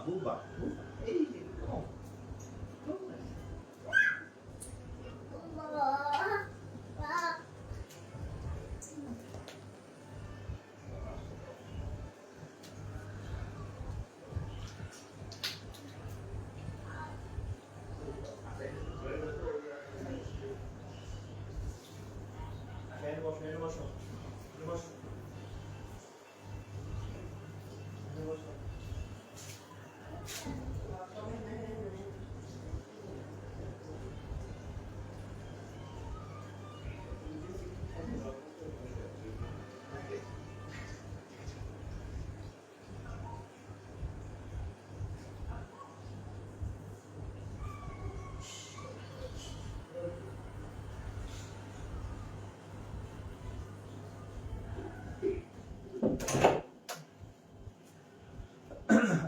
Buba. Hey, come on.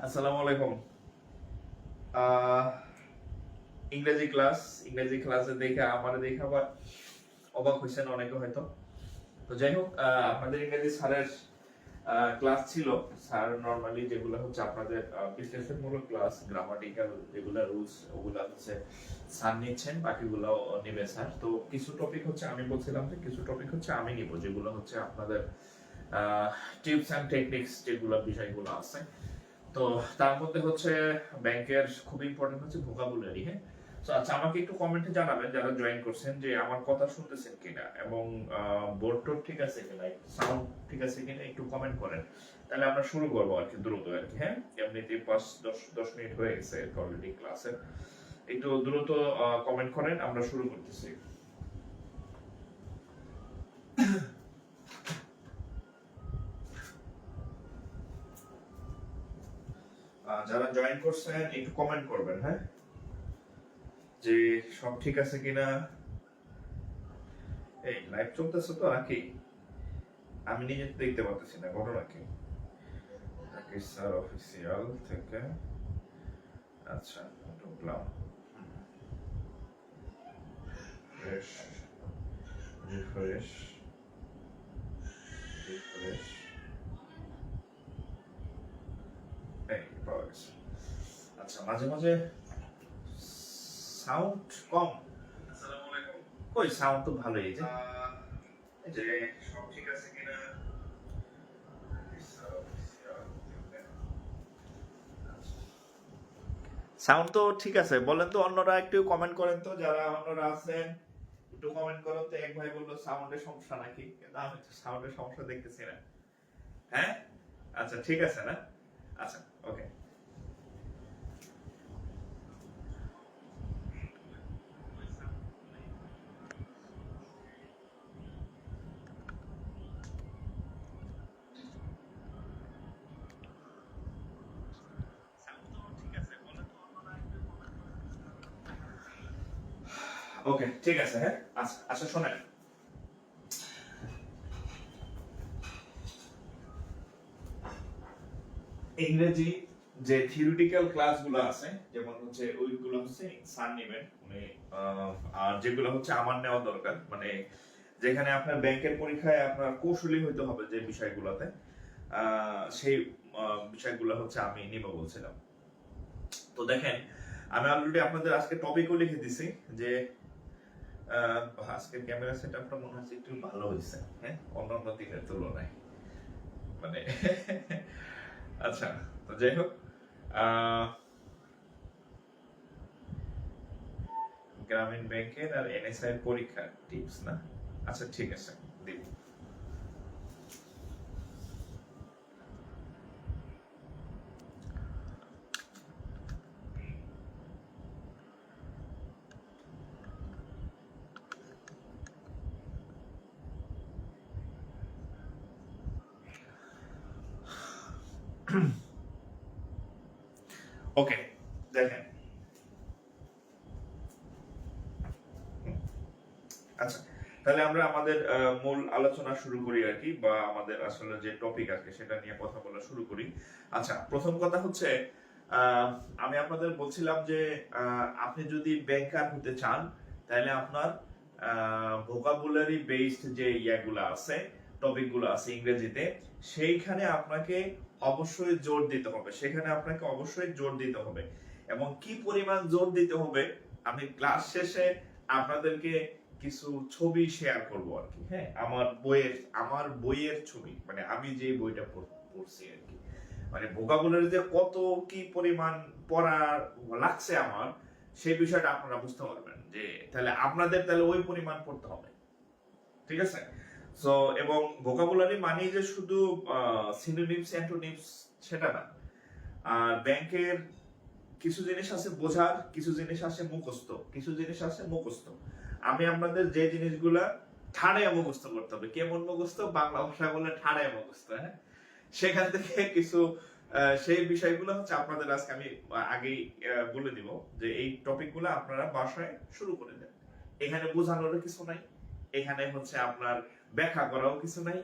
আসসালামু আলাইকুম। ইংরেজি ক্লাসে দেখে আমার দেখে আবার অবাক হয়েছেন অনেকে হয়তো। তো যাই হোক, আপনাদের ইংরেজি স্যারের ক্লাস ছিল। স্যার নরমালি যেগুলো হচ্ছে আপনাদের বিশ্লেষণমূলক ক্লাস, গ্রামাটিক্যাল যেগুলো রুলস ওগুলো হচ্ছে স্যার নিচ্ছেন, বাকিগুলো নেবে স্যার। তো কিছু টপিক হচ্ছে আমি বলছিলাম যে কিছু টপিক হচ্ছে আমি নিব, যেগুলো হচ্ছে আপনাদের টিপস অ্যান্ড টেকনিক্স যেগুলো বিষয়গুলো আছে। তো তার মধ্যে হচ্ছে ব্যাংকের খুব ইম্পর্টেন্ট হচ্ছে ভোকাবুলারি। হ্যাঁ, তো আচ্ছা, আমাকে একটু কমেন্টে জানাবেন যারা জয়েন করছেন যে আমার কথা শুনতেছেন কিনা, এবং বোর্ড টোড ঠিক আছে কিনা, সাউন্ড ঠিক আছে কিনা একটু কমেন্ট করেন। তাহলে আমরা শুরু করবো আর কি, দ্রুত আর কি। হ্যাঁ, এমনিতে 5-10 মিনিট হয়ে গেছে অলরেডি ক্লাসে। একটু দ্রুত কমেন্ট করেন, আমরা শুরু করতেছি। যারা জয়েন করছেন একটু কমেন্ট করবেন, হ্যাঁ, যে সব ঠিক আছে কিনা। এই লাইভ চলতেছে তো নাকি? আমি নিজে তো দেখতে পাচ্ছি না, ঘটনা কি? স্যার অফিসিয়াল থেকে আচ্ছা ঢুকলাম। রিফ্রেশ রিফ্রেশ রিফ্রেশ, এই পাওয়া গেছে। আচ্ছা, মাঝে মাঝে সাউন্ড কম। আসসালামু আলাইকুম। কই সাউন্ড তো ভালোই, এই যে সব ঠিক আছে কিনা। সাউন্ড তো ঠিক আছে বলেন তো, অন্যরা একটু কমেন্ট করেন তো, যারা অন্যরা আছেন একটু কমেন্ট করো তো। এক ভাই বললো সাউন্ডের সমস্যা নাকি, কিন্তু আমি তো সাউন্ডের সমস্যা দেখতেছি না। হ্যাঁ, আচ্ছা ঠিক আছে না। আচ্ছা, ওকে। ওকে ঠিক আছে। হ্যাঁ, আচ্ছা আচ্ছা, শোনেন। ইংরেজি যে থিওরিটিক্যাল ক্লাসগুলো আছে, যেমন হচ্ছে ওইগুলো হচ্ছে স্যার নেবেন মানে, আর যেগুলো হচ্ছে আমার নেওয়া দরকার, মানে যেখানে আপনার ব্যাংকের পরীক্ষায় আপনার কৌশলী হইতে হবে যে বিষয়গুলোতে, সেই বিষয়গুলো হচ্ছে আমি নিব বলছিলাম। তো দেখেন, আমি অলরেডি আপনাদের আজকে টপিকও লিখে দিছি যে আজকের ক্যামেরা সেটআপটা মনে হচ্ছে একটু ভালো হয়েছে, হ্যাঁ, অন্যান্য দিনের তুলনায়, মানে আচ্ছা। তো যাই হোক, গ্রামীণ ব্যাংকের আর এনএসআই এর পরীক্ষার টিপস না। আচ্ছা ঠিক আছে, দিব। ওকে, দেখেন। আচ্ছা, তাহলে আমরা আমাদের মূল আলোচনা শুরু করি আর কি, বা আমাদের আসলে যে টপিক আছে সেটা নিয়ে কথা বলা শুরু করি। আচ্ছা, প্রথম কথা হচ্ছে আমি আপনাদের বলছিলাম যে আপনি যদি ব্যাংকার হতে চান তাহলে আপনার ভোকাবুলারি বেসড যে ইয়াগুলো আছে, টপিকগুলো আছে ইংরেজিতে, সেইখানে আপনাকে অবশ্যই জোর দিতে হবে, সেখানে আপনাকে অবশ্যই জোর দিতে হবে। এবং কি পরিমাণ জোর দিতে হবে আমি ক্লাস শেষে আপনাদেরকে কিছু ছবি শেয়ার করব আর কি। হ্যাঁ, আমার বইয়ের ছবি, মানে আমি যে বইটা পড়ছি আর কি, মানে ভোকাবুলারি যে কত কি পরিমাণ পড়া লাগছে আমার, সেই বিষয়টা আপনারা বুঝতে পারবেন যে তাহলে আপনাদের তাহলে ওই পরিমাণ পড়তে হবে। ঠিক আছে? সো এবং ভোকাবুলারি মানে যে শুধু সিনোনিমস অ্যান্টোনিমস সেটা না। আর ব্যাংকের কিছু জিনিস আছে বোঝার, কিছু জিনিস আছে মুখস্থ, কিছু জিনিস আছে মুখস্থ। আমি আপনাদের যে জিনিসগুলা ঠাড়ায় মুখস্থ করতে হবে, কেমন মুখস্থ, বাংলা ভাষা বলে ঠাড়ায় মুখস্থ, হ্যাঁ, সেখান থেকে কিছু সেই বিষয়গুলো হচ্ছে আপনাদের আজকে আমি আগেই বলে দিব যে এই টপিকগুলো আপনারা বাসায় শুরু করে দেন। এখানে বোঝানোর কিছু নাই, এখানে হচ্ছে আপনার ব্যাখ্যা করাও কিছু নাই,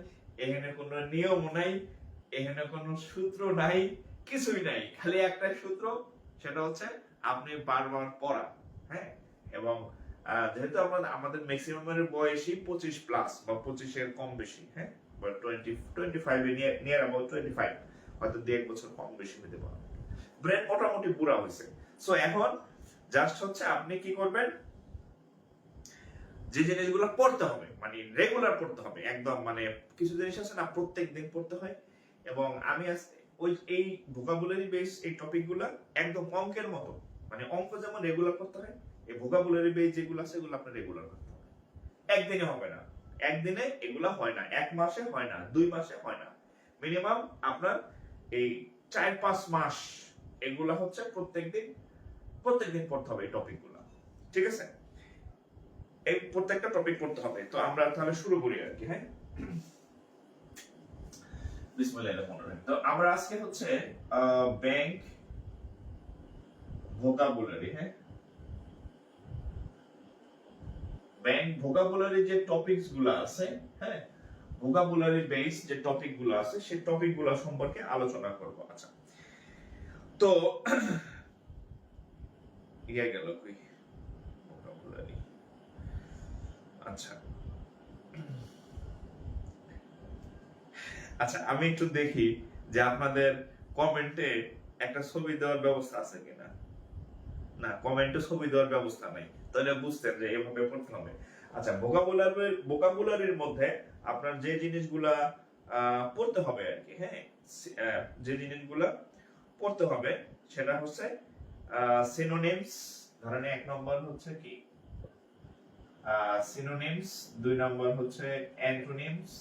এখানে কোনো নিয়ম নাই, এখানে কোনো সূত্র নাই, কিছুই নাই, খালি একটা সূত্র, সেটা হচ্ছে আপনি বারবার পড়া। হ্যাঁ, এবং যেহেতু আমাদের ম্যাক্সিমামের বয়সই 25 প্লাস বা 25 এর কম বেশি, হ্যাঁ, বা 25 এ নিয়ার অ্যাবাউট 25, হয়তো 1 বছর কম বেশি হতে পারে, ব্রেন মোটামুটি পুরা হয়েছে। সো এখন জাস্ট হচ্ছে আপনি কি করবেন, যে জিনিসগুলো পড়তে হবে মানে রেগুলার পড়তে হবে একদম, মানে কিছু জিনিস আছে না প্রত্যেক দিন পড়তে হয়, এবং আমি ওই এই ভোকাবুলারি বেস এই টপিকগুলো একদম অঙ্কের মতো, মানে অঙ্ক যেমন রেগুলার করতে হয়, এই ভোকাবুলারি বেস যেগুলো আছে এগুলো আপনার রেগুলার করতে হবে। একদিনে হবে না, একদিনে এগুলা হয় না, 1 মাসে হয় না, 2 মাসে হয় না, মিনিমাম আপনার এই 4-5 মাস এগুলা হচ্ছে প্রত্যেকদিন পড়তে হবে এই টপিকগুলো। ঠিক আছে? এই প্রত্যেকটা টপিক পড়তে হবে। তো আমরা তাহলে শুরু করি আর কি। হ্যাঁ, বিসমিল্লাহির রহমানির রহিম। তো আমরা আজকে হচ্ছে ব্যাংক ভোকাবুলারি, হ্যাঁ, ব্যাংক ভোকাবুলারি যে টপিকস গুলো আছে, হ্যাঁ, ভোকাবুলারি বেস যে টপিক গুলো আছে সেই টপিক গুলো সম্পর্কে আলোচনা করব। আচ্ছা, তো ইয়ে গেল কই ভোকাবুলারি। আচ্ছা আচ্ছা, আমি একটু দেখি যে আপনাদের কমেন্টে একটা ছবি দেওয়ার ব্যবস্থা আছে কিনা। না, কমেন্টে ছবি দেওয়ার ব্যবস্থা নাই, তাহলে বুঝতেন যে এভাবে পড়তে হবে। আচ্ছা, ভোকাবুলারির মধ্যে আপনার যে জিনিসগুলা পড়তে হবে আর কি, হ্যাঁ, যে জিনিসগুলা পড়তে হবে সেটা হচ্ছে সিনোনিমস। ধরেন 1 নম্বর হচ্ছে কি সিনোনিমস, 2 নম্বর হচ্ছে অ্যান্টোনিমস,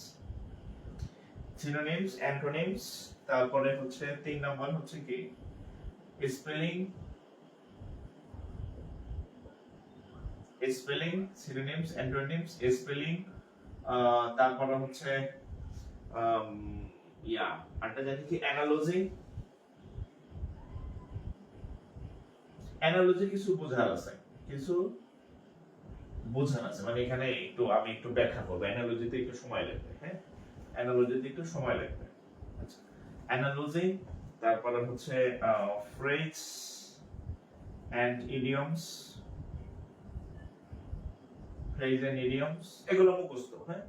সিনোনিমস অ্যান্টোনিমস, তারপরে হচ্ছে 3 নম্বর হচ্ছে কি স্পেলিং, সিনোনিমস অ্যান্টোনিমস, স্পেলিং, তারপরে হচ্ছে আরেকটা জানি কি অ্যানালজি। অ্যানালজি কিছু বোঝার আছে, মানে এখানে আমি একটু ব্যাখ্যা করবো, অ্যানালজিতে একটু সময় লাগবে। হ্যাঁ, অ্যানালজিতে একটু সময় লাগবে। আচ্ছা, অ্যানালজি, তারপরে হচ্ছে ফ্রেজ এন্ড ইডিয়মস, এগুলো মুখস্থ। হ্যাঁ,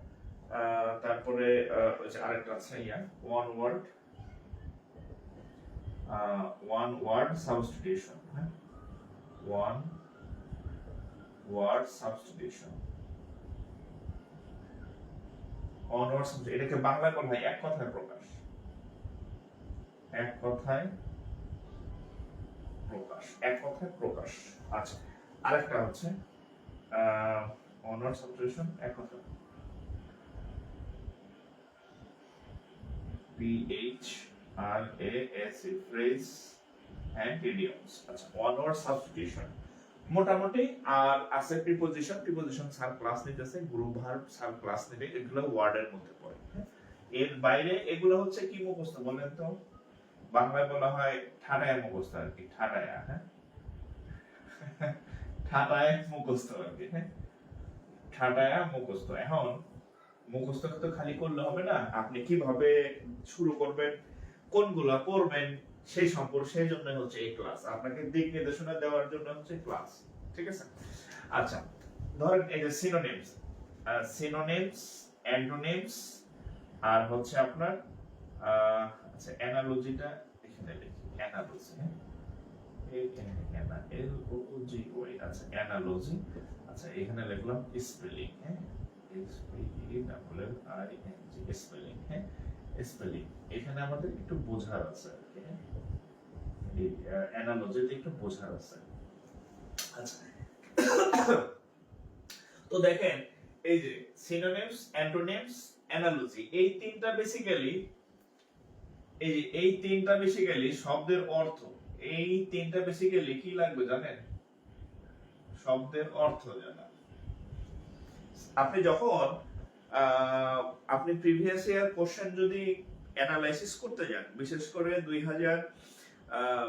তারপরে আরেকটা আছে ওয়ান ওয়ার্ড সাবস্টিটিউশন। হ্যাঁ, ওয়ান ওয়ার্ড সাবস্টিটিউশন, এটাকে বাংলা বলা হয় এক কথায় প্রকাশ, এক কথায় প্রকাশ। আচ্ছা, আরেকটা হচ্ছে অনওয়ার্ড সাবস্টিটিউশন, এক কথা PHRAS, ফ্রেজ এন্ড ইডিয়মস। আচ্ছা, অনওয়ার্ড সাবস্টিটিউশন মোটামুটি। আর আছে প্রিপোজিশন স্যার ক্লাস নিতেছে, গ্রুপ ভার্ব স্যার ক্লাস নেবে, এগুলো ওয়ার্ডের মধ্যে পড়ে। এর বাইরে এগুলো হচ্ছে কি মুখস্থ বলেন তো, বাংলায় বলা হয় ঠাডায় মুখস্থ আর কি, ঠাডায়। হ্যাঁ, ঠাডায় মুখস্থ আর কি। হ্যাঁ, ঠাটায়া মুখস্থ। এখন মুখস্থ তো খালি করলে হবে না, আপনি কিভাবে শুরু করবেন, কোনগুলা পড়বেন সেই জন্য হচ্ছে এই ক্লাস, আপনাকে দিক নির্দেশনা দেওয়ার জন্য হচ্ছে ক্লাস। ঠিক আছে? আচ্ছা, ধরেন এই যে সিনোনিমস, সিনোনিমস, অ্যান্টোনিমস, আর হচ্ছে আপনার আচ্ছা অ্যানালজিটা এখানে লিখি, অ্যানালজি, হ্যাঁ আচ্ছা অ্যানালজি। আচ্ছা এখানে লিখলাম স্পেলিং, হ্যাঁ স্পেলিং, হ্যাঁ স্পেলিং। এখানে আমাদের একটু বোঝার আছে, হ্যাঁ এই অ্যানালজিতে একটু বোঝার আছে। আচ্ছা তো দেখেন এই যে সিনোনিমস, অ্যান্টোনিমস, অ্যানালজি, এই তিনটা বেসিক্যালি শব্দের অর্থ। এই তিনটা বেসিক্যালি কি লাগবে জানেন? শব্দের অর্থ জানা। আপনি যখন আপনি প্রিভিয়াস ইয়ার কোশ্চেন যদি অ্যানালাইসিস করতে যান, বিশেষ করে 2000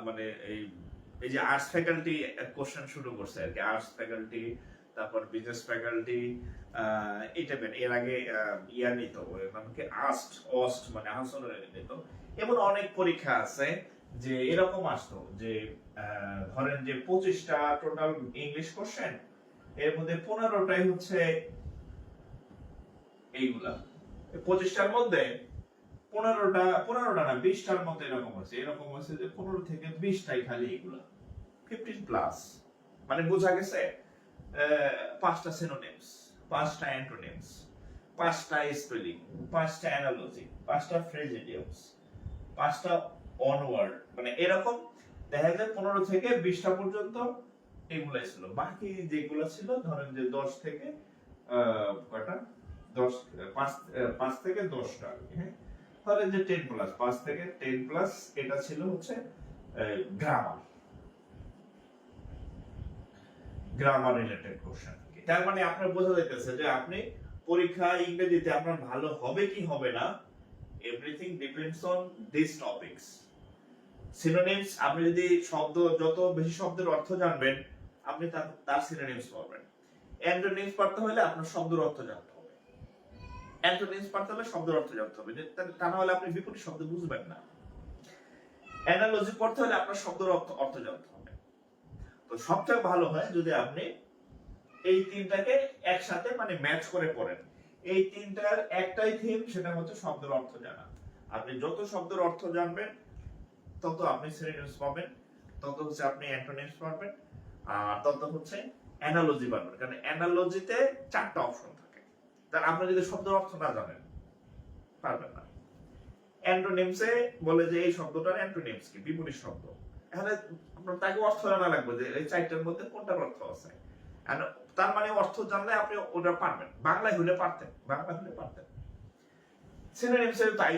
মানে এই যে আর্টস ফ্যাকাল্টি কোশ্চেন শুরু করছে আর কি, আর্টস ফ্যাকাল্টি, তারপর বিজনেস ফ্যাকাল্টি, এটা এর আগে ইয়ার নিত মানে অস্ট মানে আহসানের নিত। এমন অনেক পরীক্ষা আছে যে এরকম আসতো যে ধরেন যে 25টা টোটাল ইংলিশ কোশ্চেন, এর মধ্যে 15টাই হচ্ছে এইগুলা। 25টার মধ্যে 15টা না 20টার মধ্যে এরকম হচ্ছে যে 15 থেকে 20টাই খালি এগুলা, 15 প্লাস। মানে বোঝা গেছে 5টা সিনোনিমস, 5টা অ্যান্টোনিমস, 5টা স্পেলিং, 5টা অ্যানালজি, 5টা ফ্রেজেডিয়ামস, 5টা অনওয়ার্ড, মানে এরকম দেখা যায় 15 থেকে 20টা পর্যন্ত এগুলাই ছিল। বাকি যেগুলো ছিল ধরেন যে 10 থেকে কয়টা 10 5 থেকে 10টা, হ্যাঁ ধরেন যে 10 প্লাস 5 থেকে 10 প্লাস, এটা ছিল হচ্ছে গ্রামার রিলেটেড কোশ্চেন। তার মানে আপনার বোঝা যাইতেছে যে আপনি পরীক্ষা ইংরেজিতে আপনার ভালো হবে কি হবে না, everything depends on this topics. Synonyms, আপনি যদি যত বেশি শব্দের অর্থ জানবেন আপনি তার সিনোনিমস পাবেন। অ্যান্টোনিমস পড়তে হলে আপনার শব্দের অর্থ জানতে হবে, অ্যান্টোনিমস পড়তে হলে শব্দের অর্থ জানতে হবে, তা না হলে আপনি বিপরীত শব্দ বুঝবেন না। অ্যানালজি পড়তে হলে আপনার শব্দের অর্থ জানতে হবে। তো সবচেয়ে ভালো হয় যদি আপনি এই তিনটাকে একসাথে মানে ম্যাচ করে পড়েন। এই তিনটার একটাই থিম, সেটা হচ্ছে শব্দের অর্থ জানা। আপনি যত শব্দের অর্থ জানবেন তত আপনি সিনোনিমস পাবেন, তত হচ্ছে আপনি অ্যান্টোনিমস পাবেন, আর তত হচ্ছে অ্যানালজি পাবেন। কারণ অ্যানালজিতে 4টা অপশন থাকে, তার আপনি যদি শব্দের অর্থ না জানেন পারবেন না। অ্যান্টোনিমসে বলে যে এই শব্দটার অ্যান্টোনিমস কি, বিপরীত শব্দ। এখানে আপনার তাকে অর্থ জানা লাগবে যে এই 4টার মধ্যে কোনটার অর্থ আছে, তার মানে অর্থ জানলে আপনি ওটা পারবেন। বাংলায় হলে পারতেন। সিনোনিমসে তাই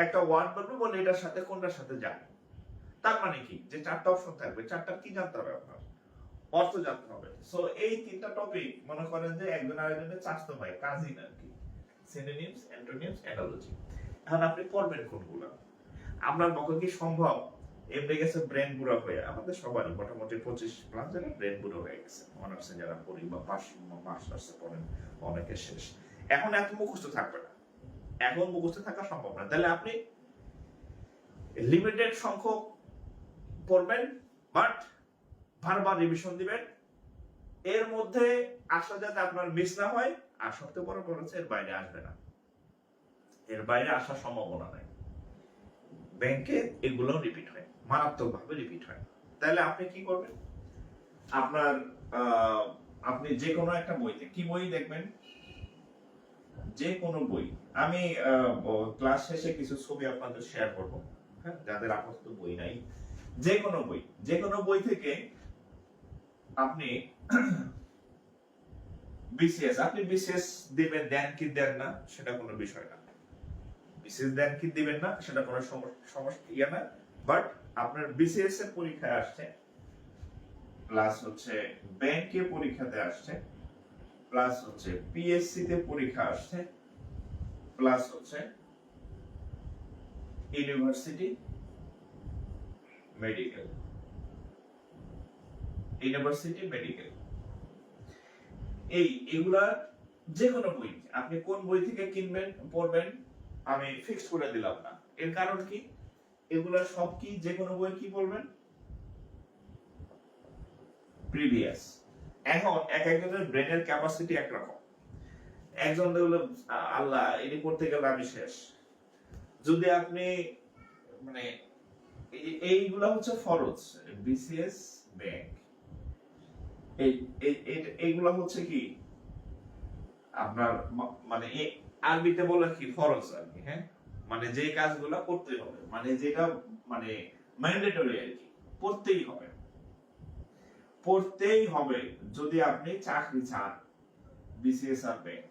একটা ওয়ার্ড বলবে, বলে এটার সাথে কোনটার সাথে যায়, তার মানে কি যে 4টা অপশন থাকবে, 4টার কি জানতে হবে আপনার, অর্থ জানতে হবে। সো এই তিনটা টপিক মনে করেন যে একজন আরেকজনের চাস্তো ভাই, কাজিন আর কি, সিনোনিমস, অ্যান্টোনিমস, অ্যানালজি। এখন আপনি পড়বেন কোনগুলো? আপনার পক্ষে কি সম্ভব? এমনি গেছে ব্রেন বুড়া হয়ে, আমাদের সবারই মোটামুটি 25 প্লাস যারা ব্রেন বুড়া হয়ে গেছে, অনার্সে যারা পড়ি বা মাস্টার্সে পড়েন অনেকে শেষ। এখন এত মুখস্থ থাকবে না, এখন মুখস্থ থাকা সম্ভব না। তাহলে আপনি লিমিটেড সংখ্যক পড়বেন, বাট বারবার রিভিশন দিবেন। এর মধ্যে আসা যাতে আপনার মিস না হয়, আর সবচেয়ে বড় কথা হচ্ছে এর বাইরে আসবে না, এর বাইরে আসার সম্ভাবনা নাই। ব্যাংকে এগুলো রিপিট হয়, মারাত্মকভাবে রিপিট হয়। তাহলে আপনি কি করবেন? আপনি যে কোনো একটা বইতে, কি বই দেখবেন, যে কোনো বই, আমি ক্লাস শেষে কিছু ছবি আপনাদের শেয়ার করব, হ্যাঁ যাদের আপাতত বই নাই, যে কোনো বই থেকে আপনি বিসিএস দিবেন, দেন কি দেন না সেটা কোনো বিষয় না, বিসিএস দেন কি দিবেন না সেটা কোনো সমস্যা না, বাট আপনার বিসিএস এর পরীক্ষায় আসছে, প্লাস হচ্ছে ব্যাংকে পরীক্ষাতে আসছে, প্লাস হচ্ছে পিএসসি তে পরীক্ষা আসছে, প্লাস হচ্ছে ইউনিভার্সিটি মেডিকেল, এগুলা যে কোনো বই, আপনি কোন বই থেকে কিনবেন পড়বেন আমি ফিক্সড করে দিলাম না। এর কারণ কি, এগুলা সব কি যে কোনো বই কি বলবেন, প্রিভিয়াস। এখন এক একজনের ব্রেনের ক্যাপাসিটি একরকম। একজন দেখলো আল্লাহ এটি করতে গেলে আমি শেষ। যদি আপনি মানে এইগুলা হচ্ছে ফরজ, বিসিএস ব্যাংক, এইগুলা হচ্ছে কি আপনার মানে আরবিতে বলে কি ফরজ আর কি, হ্যাঁ, মানে যে কাজগুলো করতে হবে, মানে যেটা মানে ম্যান্ডেটরি আর কি, পড়তেই হবে, পড়তেই হবে। যদি আপনি চাকরি চান, বিসিএস আর ব্যাংক,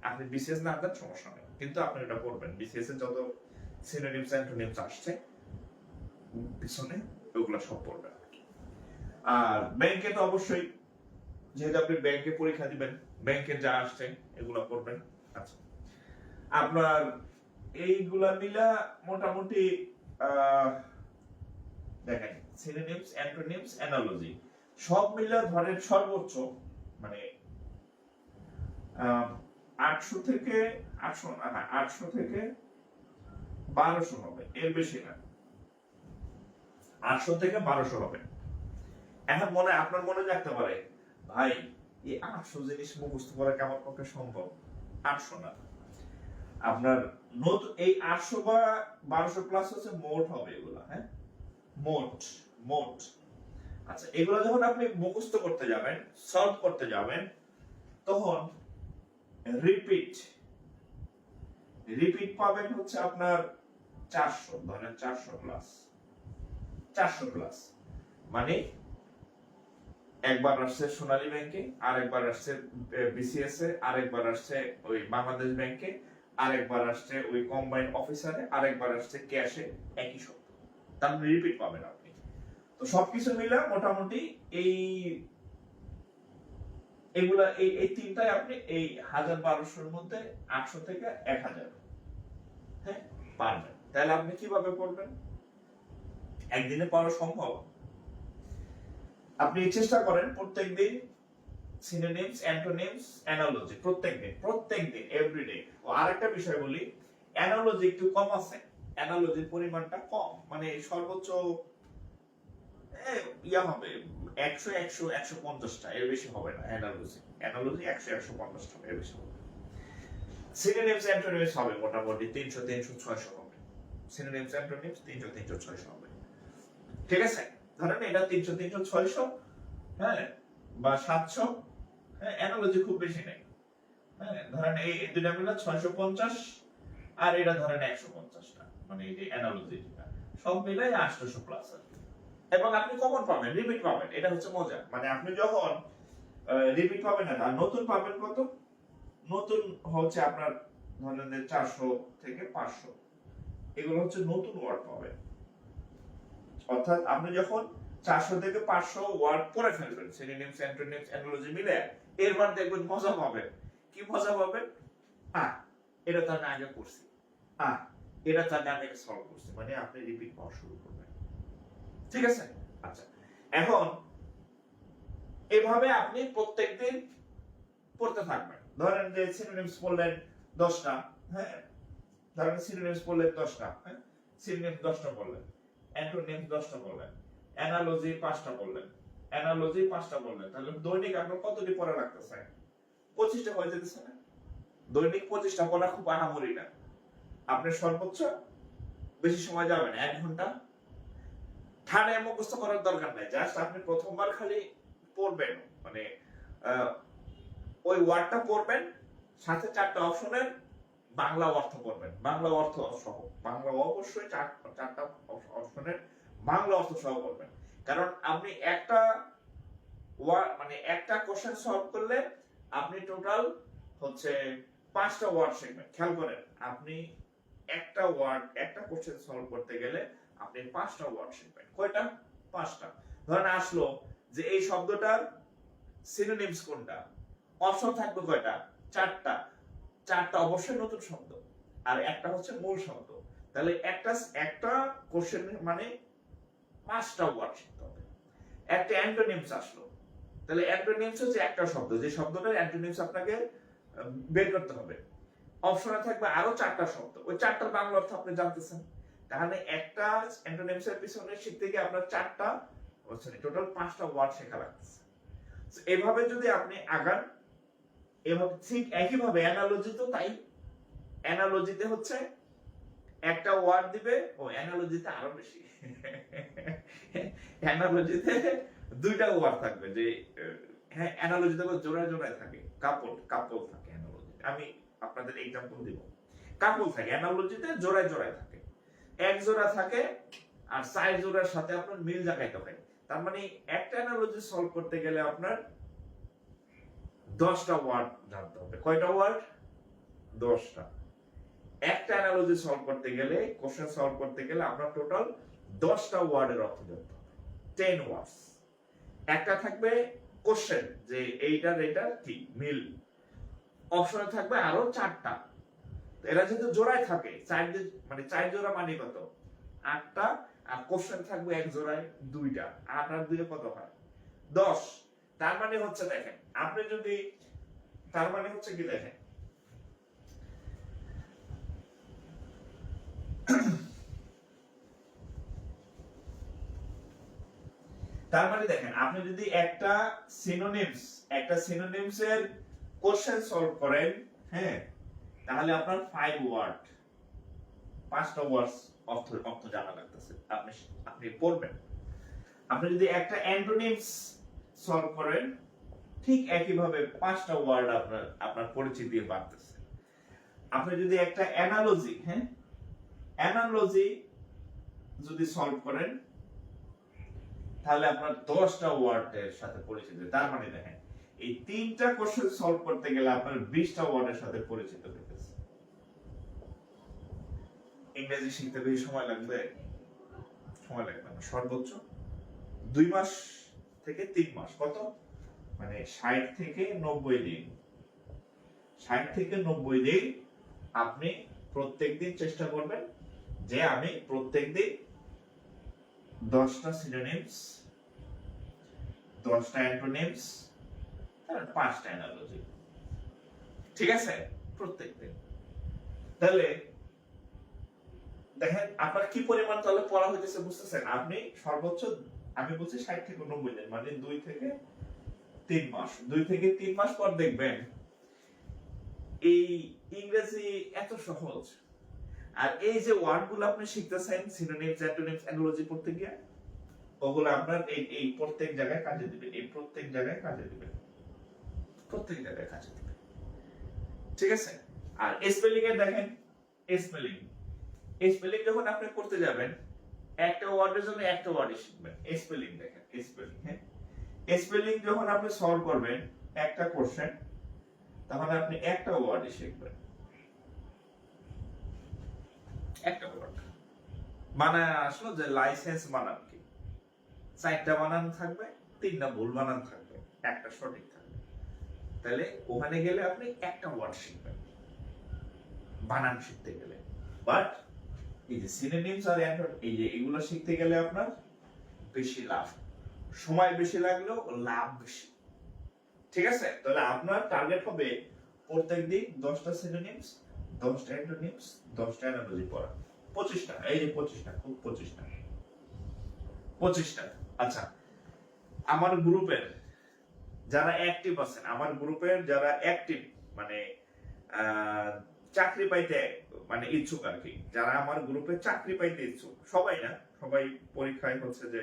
আপনি বিসিএস না দেন সমস্যা নেই, কিন্তু আপনি এটা পড়বেন। বিসিএস এর যত সিনোনিমস অ্যান্টোনিমস আসছে পিছনে ওগুলো সব পড়বেন। আর ব্যাংকে তো অবশ্যই, যেহেতু আপনি ব্যাংকে পরীক্ষা দিবেন, ব্যাংকের যা আসছে এগুলো পড়বেন। আচ্ছা, আপনার এইগুলা মিলা মোটামুটি দেখেন সিনোনিমস অ্যান্টোনিমস অ্যানালজি সব মিলা ধরেন সর্বোচ্চ মানে 800 থেকে 1200 হবে, এর বেশি না। 800 থেকে 1200 হবে। এখন আপনার মনে রাখতে পারে ভাই এই 800 জিনিস মুখস্থ করা কেমন পক্ষে সম্ভব? 800 না, আপনার এই 800 বা 1200 প্লাস হচ্ছে মোট হবে এগুলা, হ্যাঁ, মোট। আচ্ছা, এগুলো যখন আপনি মুখস্থ করতে যাবেন, সলভ করতে যাবেন, তখন রিপিট পাবেন হচ্ছে আপনার 400, ধরেন 400 প্লাস, মানে একবার আসছে সোনালী ব্যাংকে, আরেকবার আসছে বিসিএস এ, আরেকবার আসছে ওই বাংলাদেশ ব্যাংকে, আরেকবার আসছে ওই কম্বাইন্ড অফিসারে, আরেকবার আসছে ক্যাশে, একই শব্দ, তার রিপিট পাবেন আপনি। তো সবকিছু মিলে মোটামুটি এগুলা এই তিনটাই আপনি এই 1000-1200 এর মধ্যে 800 থেকে 1000, হ্যাঁ, পারবেন। তাহলে আপনি কিভাবে পড়বেন? একদিনে পড়া সম্ভব? আপনি চেষ্টা করেন প্রত্যেকদিন সিনোনিমস অ্যান্টোনিমস অ্যানালজি, প্রত্যেকদিন এভরিডে। ও আরেকটা বিষয় বলি, অ্যানালজি একটু কম আছে, অ্যানালজির পরিমাণটা কম, মানে সর্বোচ্চ হবে 100-150টা, এর বেশি হবে না। অ্যানালজি 100-150টা, এর বেশি হবে। সিনোনিমস অ্যান্টোনিমস হবে মোটামুটি 300-600 হবে। সিনোনিমস অ্যান্টোনিমস 300-600 হবে, ঠিক আছে? ধরেন এটা 300-600, হ্যাঁ, বা 700, হ্যাঁ, অ্যানালজি খুব বেশি নেই, হ্যাঁ, ধরেন এই দুইটা মিলে 650, আর এটা ধরেন 150টা, মানে এই যে অ্যানালজিটা সব মিলে 800 প্লাস আছে। এবং আপনি কমন পাবেন, রিপিট পাবেন, এটা হচ্ছে মজা। মানে আপনি যখন রিপিট পাবেন না, নতুন পাবেন কত? নতুন হচ্ছে আপনার ধরেন 400 থেকে 500, এগুলো হচ্ছে নতুন ওয়ার্ড পাবেন। অর্থাৎ আপনি যখন 400 থেকে 500 ওয়ার্ড পড়ে ফেলবেন সিনোনিমস অ্যান্টোনিমস অ্যানালজি মিলে, এরপর দেখবেন মজা পাবেন। কি মজা পাবেন? এটা তো আমি আগে পড়ছি, এটা তো আমি আগে সলভ করছি, মানে আপনি রিপিট পাওয়া শুরু করবেন, ঠিক আছে? আচ্ছা, এখন এভাবে আপনি প্রত্যেকদিন পড়তে থাকবেন। ধরেন যে সিনোনিমস পড়লেন 10টা, হ্যাঁ, ধরেন সিনোনিমস পড়লেন 10টা, হ্যাঁ, সিনোনিমস 10টা পড়লেন, অ্যান্টোনিমস 10টা পড়লেন, অ্যানালজি 5টা পড়লেন, তাহলে দৈনিক আপনার কতটি পড়া লাগতেছে? 25টা হয়ে যেতেছে না? দৈনিক 25টা পড়া খুব আহামরি না। আপনি সর্বোচ্চ বেশি সময় যাবেন 1 ঘন্টা। ঠাড়ায় মুখস্থ করার দরকার নাই, জাস্ট আপনি প্রথমবার খালি পড়বেন, মানে ওই ওয়ার্ডটা পড়বেন, সাথে 4টা অপশনের বাংলা অর্থ পড়বেন, বাংলা অর্থ সহ, বাংলা অবশ্যই 4টা অপশনের বাংলা অর্থ সহ পড়বেন। কারণ আপনি একটা মানে একটা কোশ্চেন সলভ করলে আপনি টোটাল হচ্ছে 5টা ওয়ার্ড শিখবেন। খেয়াল করেন, আপনি একটা কোশ্চেন সলভ করতে গেলে আপনি 5টা ওয়ার্ড শিখবেন। কয়টা? 5টা। ধরেন আসলো যে এই শব্দটার সিনোনিমস কোনটা, অপশন থাকবে কয়টা? 4টা অবশ্যই নতুন শব্দ, আর একটা হচ্ছে মূল শব্দ। তাহলে একটা কোশ্চেন মানে 5টা ওয়ার্ড শিখতে হবে। একটা অ্যান্টোনিমস আসলো, তাহলে অ্যান্টোনিমস হচ্ছে একটা শব্দ, যে শব্দটার অ্যান্টোনিমস আপনাকে বের করতে হবে। অপশনে থাকবে আরো 4টা শব্দ, ওই 4টার বাংলা অর্থ আপনি জানতেছেন। তাহলে একটা অ্যান্টোনিমস এর পিছনে শিখতে গিয়ে আপনার 4টা সরি টোটাল 5টা ওয়ার্ড শেখা লাগছে। এভাবে যদি আপনি আগান, এভাবে ঠিক একইভাবে অ্যানালজি তো তাই। অ্যানালজিতে হচ্ছে একটা ওয়ার্ড দিবে, ও অ্যানালজিতে আরো বেশি। অ্যানালজিতে 2টা ওয়ার্ড থাকবে, যে হ্যাঁ অ্যানালজিতে জোড়ায় জোড়ায় থাকে, কাপল কাপল থাকে অ্যানালজিতে। আমি আপনাদের এক্সাম্পল দিব। কাপল থাকে অ্যানালজিতে, জোড়ায় জোড়ায় থাকে, এক জোড়া থাকে আর 4 জোড়ার সাথে আপনার মিল জায়গায় হয়। তার মানে একটা অ্যানালজি সলভ করতে গেলে আপনার 10টা ওয়ার্ড জানতে হবে। কয়টা ওয়ার্ড? 10টা। একটা অ্যানালজি সলভ করতে গেলে, কোশ্চেন সলভ করতে গেলে আপনার টোটাল 10টা ওয়ার্ডের অর্থ জানতে হবে, 10 ওয়ার্ডস। একটা থাকবে কোশ্চেন, যে এইটার এটা কি মিল। অপশনে থাকবে আরো 4টা। এরা যেহেতু জোড়ায় থাকে, মানে 4 জোড়া মানে কত? 8টা। আর কোশ্চেন থাকবে এক জোড়ায় 2টা। 8 আর 2 কত হয়? 10। তার মানে হচ্ছে দেখেন, আপনি যদি তার মানে হচ্ছে কি দেখেন, তার মানে দেখেন আপনি যদি একটা সিনোনিমস এর কোশ্চেন সলভ করেন, হ্যাঁ, তাহলে আপনার 5 ওয়ার্ড, 5টা ওয়ার্ডস অর্থ জানা লাগতেছে, আপনি পড়বেন। আপনি যদি একটা অ্যান্টোনিমস সলভ করেন, ঠিক একই ভাবে 5টা ওয়ার্ড আপনার পরিচিতি বাড়তেছে। আপনি যদি একটা অ্যানালজি যদি সলভ করেন, তাহলে আপনার 10টা ওয়ার্ডের সাথে পরিচিত। তার মানে দেখেন এই 3টা কোশ্চেন সলভ করতে গেলে আপনার 20টা ওয়ার্ডের সাথে পরিচিত হইতেছে। ইংরেজি শিখতে বেশি সময় লাগবে? সময় লাগবে না, সর্বোচ্চ 2 মাস থেকে 3 মাস। কত? মানে 60 থেকে 90 দিন। 60 থেকে 90 দিন আপনি প্রত্যেকদিন চেষ্টা করবেন যে আমি প্রত্যেকদিন 10টা সিনোনিমস, 10টা অ্যান্টোনিমস, আর 5টা অ্যানালজি। ঠিক আছে? প্রত্যেকদিন। তাহলে দেখেন আপনার কি পরিমাণ তাহলে পড়া হইতেছে, বুঝতেছেন? আপনি সর্বোচ্চ, আমি বলছি 60 থেকে 90 দিন, মানে 2 থেকে 3 মাস। 2 থেকে 3 মাস পর দেখবেন এই ইংরেজি এত সহজ। আর এই যে ওয়ার্ডগুলো আপনি শিখতেছেন, সিনোনিমস, অ্যান্টোনিমস, অ্যানালজি পড়তে গিয়ে, ওগুলো আপনার এই প্রত্যেক জায়গায় কাজে দিবে, এই প্রত্যেক জায়গায় কাজে দিবে, প্রত্যেক জায়গায় কাজে দিবে। ঠিক আছে? আর স্পেলিং এ দেখেন, স্পেলিং যখন আপনি করতে যাবেন, একটা ওয়ার্ডের জন্য একটা ওয়ার্ডই শিখবেন। স্পেলিং দেখেন, স্পেলিং, হ্যাঁ, স্পেলিং যখন আপনি সলভ করবেন একটা কোশ্চেন, তখন আপনি একটা ওয়ার্ডই শিখবেন, একটা ওয়ার্ড। মানে আসলো যে লাইসেন্স বানান কি, 4টা বানান থাকবে, 3টা ভুল বানান থাকবে, একটা সঠিক থাকবে। তাহলে ওখানে গেলে আপনি একটা ওয়ার্ড শিখবেন বানান শিখতে গেলে। বাট এই যে সিনোনিমস আর অ্যান্টোনিমস, এই যে এগুলো শিখতে গেলে আপনার বেশি লাভ, সময় বেশি লাগলেও লাভ বেশি। ঠিক আছে? তাহলে আপনার টার্গেট হবে প্রত্যেকদিন 10টা সিনোনিমস, 10টা অ্যান্টোনিমস, 10টা অ্যানালজি পড়া। 25টা, এই যে 25টা, খুব 25টা। আচ্ছা, আমার গ্রুপের যারা অ্যাক্টিভ আছেন, আমার গ্রুপের যারা অ্যাক্টিভ, মানে চাকরি পাইতে মানে ইচ্ছুক আর কি, যারা আমার গ্রুপে চাকরি পাইতে ইচ্ছুক, সবাই না, সবাই পরীক্ষায় হচ্ছে যে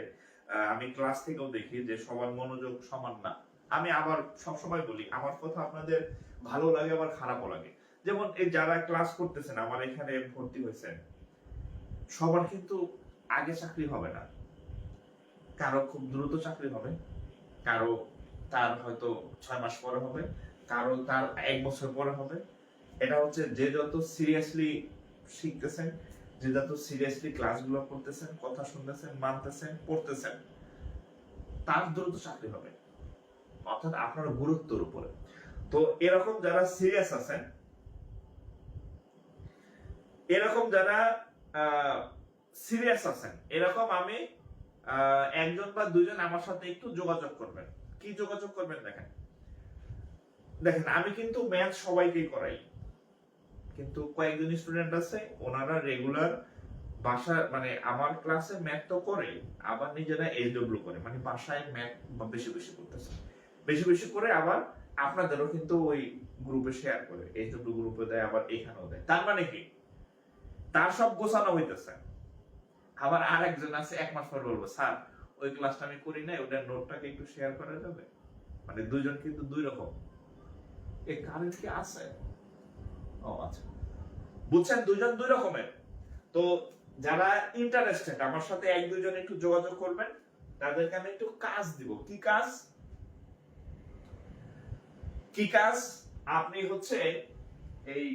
আমি ক্লাস থেকেও দেখি যে সবার মনোযোগ সমান না। আমি আবার সবসময় বলি, আমার কথা আপনাদের ভালো লাগে আবার খারাপও লাগে। যেমন এই যারা ক্লাস করতেছেন, আমার এখানে ভর্তি হয়েছেন, সবার কিন্তু আগে চাকরি হবে না। কারো খুব দ্রুত চাকরি হবে, কারো তার হয়তো 6 মাস পরে হবে, কারো তার 1 বছর পরে হবে। এটা হচ্ছে যে যত সিরিয়াসলি শিখতেছেন, যে যত সিরিয়াসলি ক্লাসগুলো করতেছেন, কথা শুনতেছেন, মানতেছেন, পড়তেছেন, তার দ্রুত চাকরি হবে, অর্থাৎ আপনার গুরুত্বের উপরে। তো এরকম যারা সিরিয়াস আছেন, এরকম যারা সিরিয়াস আছেন, এরকম আমি একজন বা দুইজন আমার সাথে একটু যোগাযোগ করবেন। কি যোগাযোগ করবেন দেখেন, দেখেন আমি কিন্তু ম্যাথ সবাইকেই করাই, কিন্তু কয়েকজন স্টুডেন্ট আছে ওনারা রেগুলার বাসা মানে আমার ক্লাসে ম্যাথ তো করে আবার নিজেরা এসডব্লিউ করে, মানে বাসায় ম্যাথ বেশি বেশি করতেছে, বেশি বেশি করে আবার আপনাদেরও কিন্তু ওই গ্রুপে শেয়ার করে, এসডব্লিউ গ্রুপে দেয় আবার এখানেও দেয়। তার মানে কি তার সব গোছানো হইতেছে। আবার আর একজন আছে 1 মাস পর বলবো স্যার ওই ক্লাসটা আমি করি নাই, ওটার নোটটাকে একটু শেয়ার করা যাবে। মানে দুইজন কিন্তু দুই রকম। এই কারেন্ট কি আছে? ও আচ্ছা, বুঝছেন, দুইজন দুই রকমের। তো যারা ইন্টারেস্টেড আমার সাথে 1-2 জন একটু যোগাযোগ করবেন, তাদেরকে আমি একটু কাজ দিব। কি কাজ? কি কাজ? আপনি হচ্ছে এই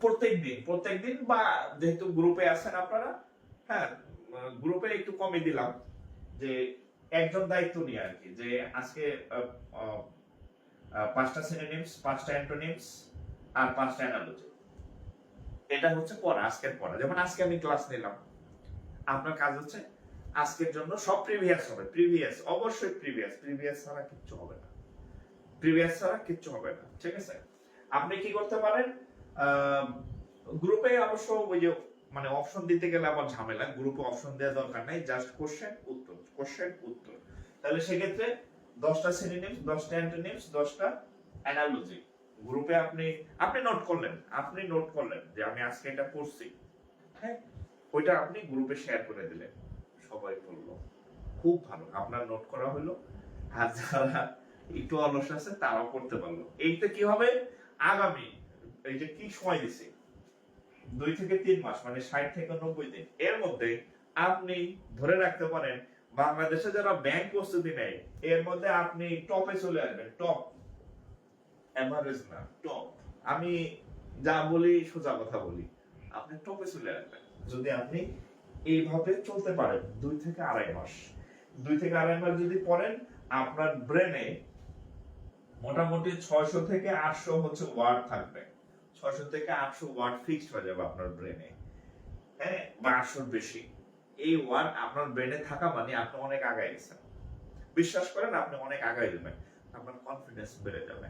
প্রত্যেকদিন বা যেহেতু গ্রুপে আছেন আপনারা, হ্যাঁ গ্রুপে একটু কমে দিলাম যে একজন দায়িত্ব নিয়ে আর কি, যে আজকে 5টা সিনোনিমস, 5টা অ্যান্টোনিমস আর 5টা অ্যানালজি। এটা হচ্ছে পড়া, আজকের পড়া। যেমন আজকে আমি ক্লাস নিলাম, আপনার কাজ হচ্ছে আজকের জন্য সব প্রিভিয়াস হবে, প্রিভিয়াস অবশ্যই প্রিভিয়াস ছাড়া কিচ্ছু হবে না, প্রিভিয়াস ছাড়া কিচ্ছু হবে না, ঠিক আছে? আপনি কি করতে পারেন, গ্রুপে অবশ্য ওই যে মানে অপশন দিতে গেলে আবার ঝামেলা, গ্রুপে অপশন দেওয়ার দরকার নাই, জাস্ট কোশ্চেন উত্তর, কোশ্চেন উত্তর। তাহলে সেক্ষেত্রে 10টা সিনোনিমস, 10টা অ্যান্টোনিমস, 10টা অ্যানালজি গ্রুপে আপনি নোট করলেন যে আমি আজকে এটা পড়ছি, হ্যাঁ ওইটা আপনি গ্রুপে শেয়ার করে দিলেন, সবাই পড়লো, খুব ভালো, আপনার নোট করা হলো। আর যারা একটু অলস আছে তারাও করতে পারলো। এইটা কি হবে, আগামী এই যে কি সময় দিছে 2 থেকে 3 মাস, মানে 60 থেকে 90 দিন, এর মধ্যে আপনি ধরে রাখতে পারেন বাংলাদেশে যারা ব্যাংক প্রস্তুতি নেয় এর মধ্যে আপনি টপে চলে আসবেন। টপ, এভারেজ না, টপ। আমি যা বলি সোজা কথা বলি, আপনি টপে চলে আসবেন যদি আপনি এইভাবে চলতে পারেন 2 থেকে 2.5 মাস। 2 থেকে 2.5 মাস যদি পড়েন, আপনার ব্রেনে মোটামুটি 600 থেকে 800 হচ্ছে ওয়ার্ড থাকবে, 600 থেকে 800 ওয়ার্ড ফিক্সড হয়ে যাবে আপনার ব্রেনে, হ্যাঁ, বা 800 বেশি। এই ওয়ার্ড আপনার ব্রেনে থাকা মানে আপনি অনেক আগায় গেছেন, বিশ্বাস করেন আপনি অনেক আগায় যাবেন, আপনার কনফিডেন্স বেড়ে যাবে।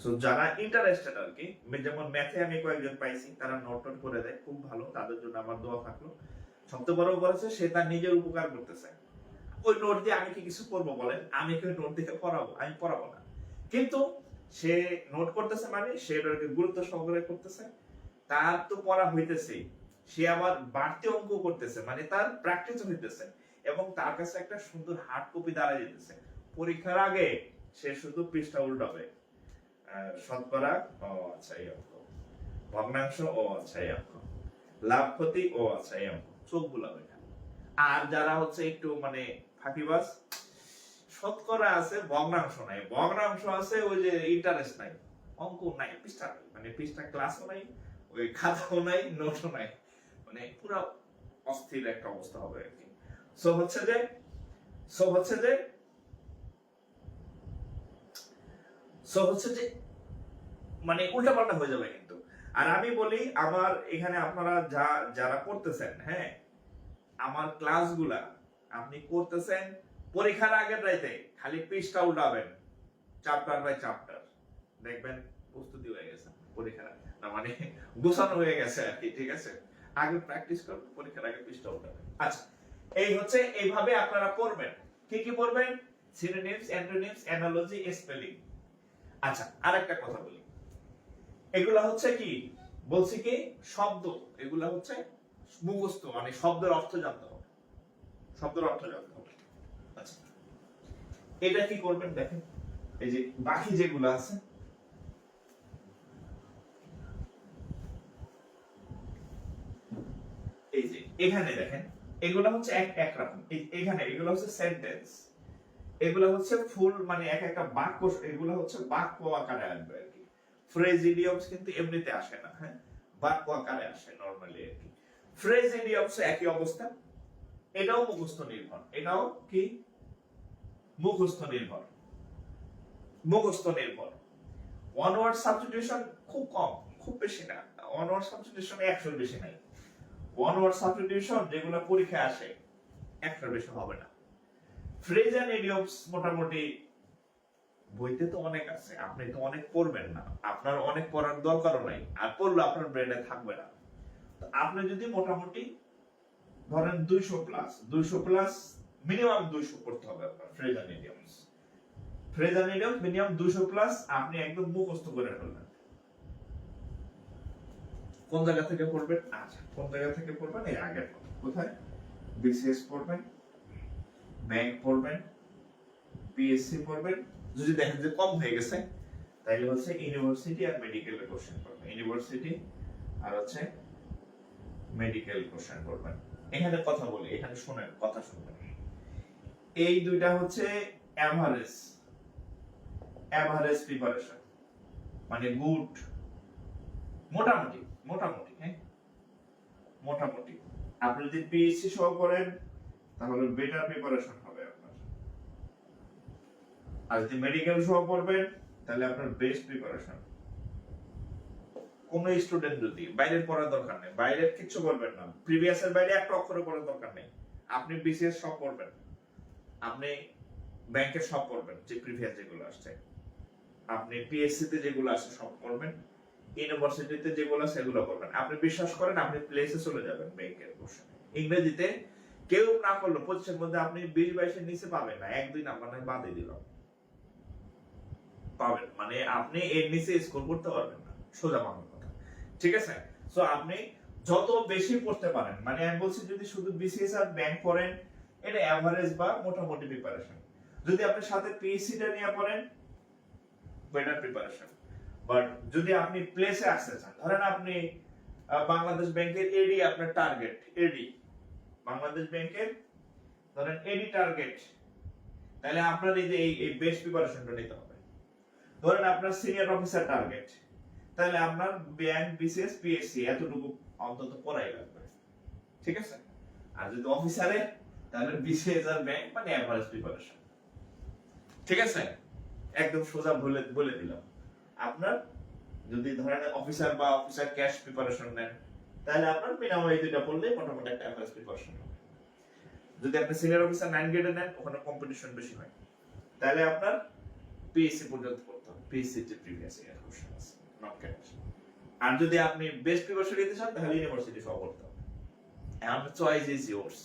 সো যারা ইন্টারেস্টেড আর কি, যেমন ম্যাথে আমি কয়েকজন পাইছি তারা নোট করে দেয়, খুব ভালো, তাদের জন্য আমার দোয়া থাকলো। সবচেয়ে বড় ব্যাপার হচ্ছে সে তার নিজের উপকার করতেছে। ওই নোট দিয়ে আমি কি কিছু করবো বলেন? আমি কি নোট দিয়ে পড়াবো? আমি পড়াবো না, কিন্তু সে নোট করতেছে মানে সে এটাকে গুরুত্ব সহকারে করতেছে, তার তো পড়া হইতেছে, সে আবার বাড়তি অঙ্ক করতেছে, মানে তার প্র্যাকটিস হইতেছে, এবং তার কাছে একটা সুন্দর হার্ড কপি দাঁড়ায় যেতেছে। পরীক্ষার আগে সে শুধু পৃষ্ঠা উল্টাবে, শতকরা ও আচ্ছা এই অঙ্ক, ভগ্নাংশ ও আচ্ছা এই অঙ্ক, লাভ ক্ষতি ও আচ্ছা এই অঙ্ক, চোখ বুলাবে। আর যারা হচ্ছে একটু মানে ফাঁকিবাজ, শতকরা আছে ভগ্নাংশ নাই, ভগ্নাংশ আছে ওই যে ইন্টারেস্ট নাই, অঙ্ক নাই, পৃষ্ঠা নাই, মানে পৃষ্ঠা ক্লাসও নাই, ওই খাতাও নাই, নোটও নাই, মানে পুরো অস্থির একটা অবস্থা হবে আর কি। সো হচ্ছে যে সো হচ্ছে যে সো হচ্ছে যে মানে উল্টাপাল্টা হয়ে যাবে কিন্তু। আর আমি বলি আমার এখানে আপনারা যারা করতেছেন, হ্যাঁ আমার ক্লাসগুলা আপনি করতেছেন, পরীক্ষার আগের রাইতে খালি পৃষ্ঠা উল্টাবেন, চ্যাপ্টার বাই চ্যাপ্টার, দেখবেন প্রস্তুতি হয়ে গেছে পরীক্ষার না, মানে গোছানো হয়ে গেছে আর কি, ঠিক আছে? আগে প্র্যাকটিস করুন, পরীক্ষার আগে পৃষ্ঠা উল্টাবেন। আচ্ছা, এই হচ্ছে এইভাবে আপনারা পড়বেন। কি কি পড়বেন? Synonyms, antonyms, analogy, spelling. আচ্ছা, আরেকটা কথা বলি, এগুলা হচ্ছে কি বলছি কি শব্দ, এগুলা হচ্ছে মুখস্থ, মানে শব্দের অর্থ জানতে হবে, শব্দের অর্থ জানতে হবে। আচ্ছা, এটা কি করবেন দেখেন, এই যে বাকি যেগুলো আছে, এই যে এখানে দেখেন, এগুলো হচ্ছে একরকম, এখানে এগুলো হচ্ছে সেন্টেন্স, এগুলো হচ্ছে ফুল মানে এক একটা বাক্য, এগুলো হচ্ছে বাক্য আকারে আসবে আর কি। ফ্রেজ ইডিয়মস কিন্তু এমনিতে আসে না, হ্যাঁ বাক্য আকারে আসে নরমালি আর কি। ফ্রেজ ইডিয়মস একই অবস্থা, এটাও মুখস্থ নির্ভর, এটাও কি মুখস্থ নির্ভর, মুখস্থ নির্ভর। ওয়ান ওয়ার্ড সাবস্টিটিউশন খুব কম, খুব বেশি না, ওয়ান ওয়ার্ড সাবস্টিটিউশন 100 বেশি নাই। ওয়ান ওয়ার্ড সাবস্টিটিউশন যেগুলো পরীক্ষায় আসে 100 বেশি হবে না। ফ্রেজ এন্ড ইডিয়মস মোটামুটি বইতে তো অনেক আছে, আপনি তো অনেক পড়বেন না, আপনার অনেক পড়ার দরকারও নাই, আর পড়লে আপনার ব্রেনে থাকবে না। তো আপনি যদি মোটামুটি ধরেন 200 প্লাস মিনিমাম 200 পড়তে হবে আপনার phrase and idioms minimum 200 plus আপনি একদম মুখস্থ করে ফেলবেন। কোন জায়গা থেকে পড়বেন? আচ্ছা, কোন জায়গা থেকে পড়বেন? এই আগের কথা, কোথায়? বিসিএস পড়বেন, ব্যাংক পড়বেন, পিএসসি পড়বেন। যদি দেখেন যে কম হয়ে গেছে তাহলে হচ্ছে ইউনিভার্সিটি আর মেডিকেলের কোশ্চেন পড়বেন, ইউনিভার্সিটি আর হচ্ছে মেডিকেল কোশ্চেন পড়বেন। এখানে কথা বলি, এখানে শুনেন, কথা শুনবেন। এই দুইটা হচ্ছে এভারেজ প্রিপারেশন, মানে গুড, মোটামুটি মোটামুটি হ্যাঁ মোটামুটি। আপনি যদি পিএসসি সহ করেন তাহলে বেটার প্রিপারেশন হবে আপনার, আর যদি মেডিকেল সহ পড়বেন তাহলে আপনার বেস্ট প্রিপারেশন। কোন স্টুডেন্ট যদি বাইরের পড়ার দরকার নেই, বাইরের কিছু করবেন না, প্রিভিয়াসের বাইরে একটা অক্ষরে পড়ার দরকার নেই, আপনি বিসিএস সব পড়বেন, আপনি ব্যাংকের সব পড়বেন যে প্রিভিয়াস যেগুলো আসছে, আপনি পিএসসি তে যেগুলো আছে সব পড়বেন, ইউনিভার্সিটিতে যেগুলো আছে সেগুলো করবেন। আপনি বিশ্বাস করেন আপনি প্লেসে চলে যাবেন ব্যাংকের কোশ্চেন। ইংরেজিতে কেউ না করলো 25 এর মধ্যে আপনি 20-22 এর নিচে পাবেন না, 1-2 নাম্বার নয় বাদে দিলাম, পাবেন মানে আপনি এর নিচে স্কোর করতে পারবেন না, সোজা বাংলা কথা। ঠিক আছে? সো আপনি যত বেশি পড়তে পারেন, মানে আমি বলছি যদি শুধু বিসিএস আর ব্যাংক পড়েন এটা এভারেজ বা মোটামুটি প্রিপারেশন। যদি আপনি সাথে পিএসসি টা নিয়ে পড়েন বেটার প্রিপারেশন। বাট যদি আপনি প্লেসে আসতে চান, ধরেন আপনি বাংলাদেশ ব্যাংকের এডি আপনার টার্গেট, এডি বাংলাদেশ ব্যাংকের ধরেন এডি টার্গেট, তাহলে আপনার এই যে এই বেস্ট প্রিপারেশনটা নিতে হবে। ধরেন আপনার সিনিয়র অফিসার টার্গেট, তাহলে আপনার ব্যাংক, বিসিএস, পিএসসি এতটুকু অন্তত পড়াই লাগবে। ঠিক আছে? আর যদি অফিসারে তাহলে বিসিএস আর ব্যাংক মানে এভারেজ প্রিপারেশন। ঠিক আছে? একদম সোজা বলে দিলাম। আপনার যদি ধরেন অফিসার বা অফিসার ক্যাশ প্রিপারেশন নেন তাহলে আপনার মিনিমাম এই দুইটা পড়লেই মোটামুটি একটা এভারেজ প্রিপারেশন হবে। যদি আপনি সিনিয়র অফিসার 9 গ্রেডে নেন ওখানে কম্পিটিশন বেশি হয়, তাহলে আপনার পিএসসি পর্যন্ত পড়তে হবে, পিএসসি যে প্রিভিয়াস ইয়ার কোশ্চেন আছে নট ক্যাশ। আর যদি আপনি বেস্ট প্রিপারেশন নিতে চান তাহলে ইউনিভার্সিটি সহ পড়তে হবে। And choice is yours.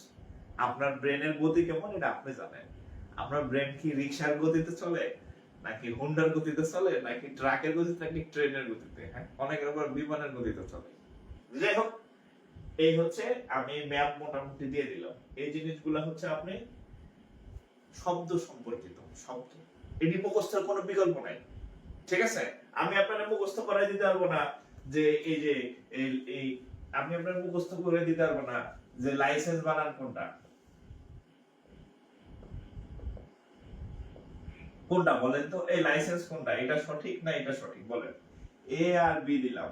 আপনার ব্রেনের গতি কেমন এটা আপনি জানেন। আপনার ব্রেন কি রিকশার গতিতে চলে নাকি হুন্ডার গতিতে চলে নাকি ট্রাকের গতিতে নাকি ট্রেনের গতিতে, হ্যাঁ অনেকের আবার বিমানের গতিতে চলে। যাই হোক, এই হচ্ছে আমি ম্যাপ মোটামুটি দিয়ে দিলাম। এই জিনিসগুলো হচ্ছে আপনি শব্দ সম্পর্কিত, শব্দ এটি মুখস্থের কোনো বিকল্প নাই। ঠিক আছে? আমি আপনাকে মুখস্থ করাই দিতে পারবো না যে এই যে এই আমি আপনাকে মুখস্থ করে দিতে পারবো না যে লাইসেন্স বানান কোনটা, কোনটা বলেন তো, এই লাইসেন্স কোনটা, এটা সঠিক না এটা সঠিক বলেন। এ আর বি দিলাম,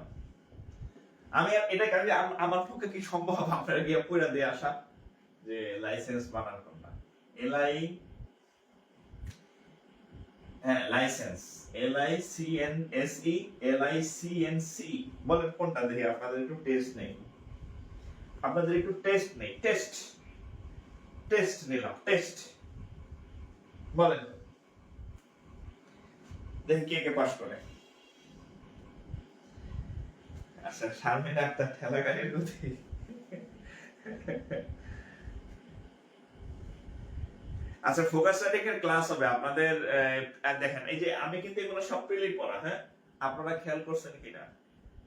আমি এটা কাজে আমার পক্ষে কি সম্ভব আপনারা গিয়ে পড়া দিয়ে আসা যে লাইসেন্স বানান কোনটা? এলআই, হ্যাঁ লাইসেন্স, LICNSE, LICNC বলেন কোনটা দেখি, আপনাদের একটু টেস্ট নেই, আপনাদের একটু টেস্ট নেই, টেস্ট নিলাম, টেস্ট বলেন দেখি কে কে পাস করে। আচ্ছা, শারমিন আক্তার ঠেলা গাড়ির গতি। আচ্ছা, ফোকাস স্ট্যাটিক এর ক্লাস হবে আপনাদের। দেখেন এই যে আমি কিন্তু এগুলো সব প্রিলির পড়া, হ্যাঁ আপনারা খেয়াল করছেন কিনা,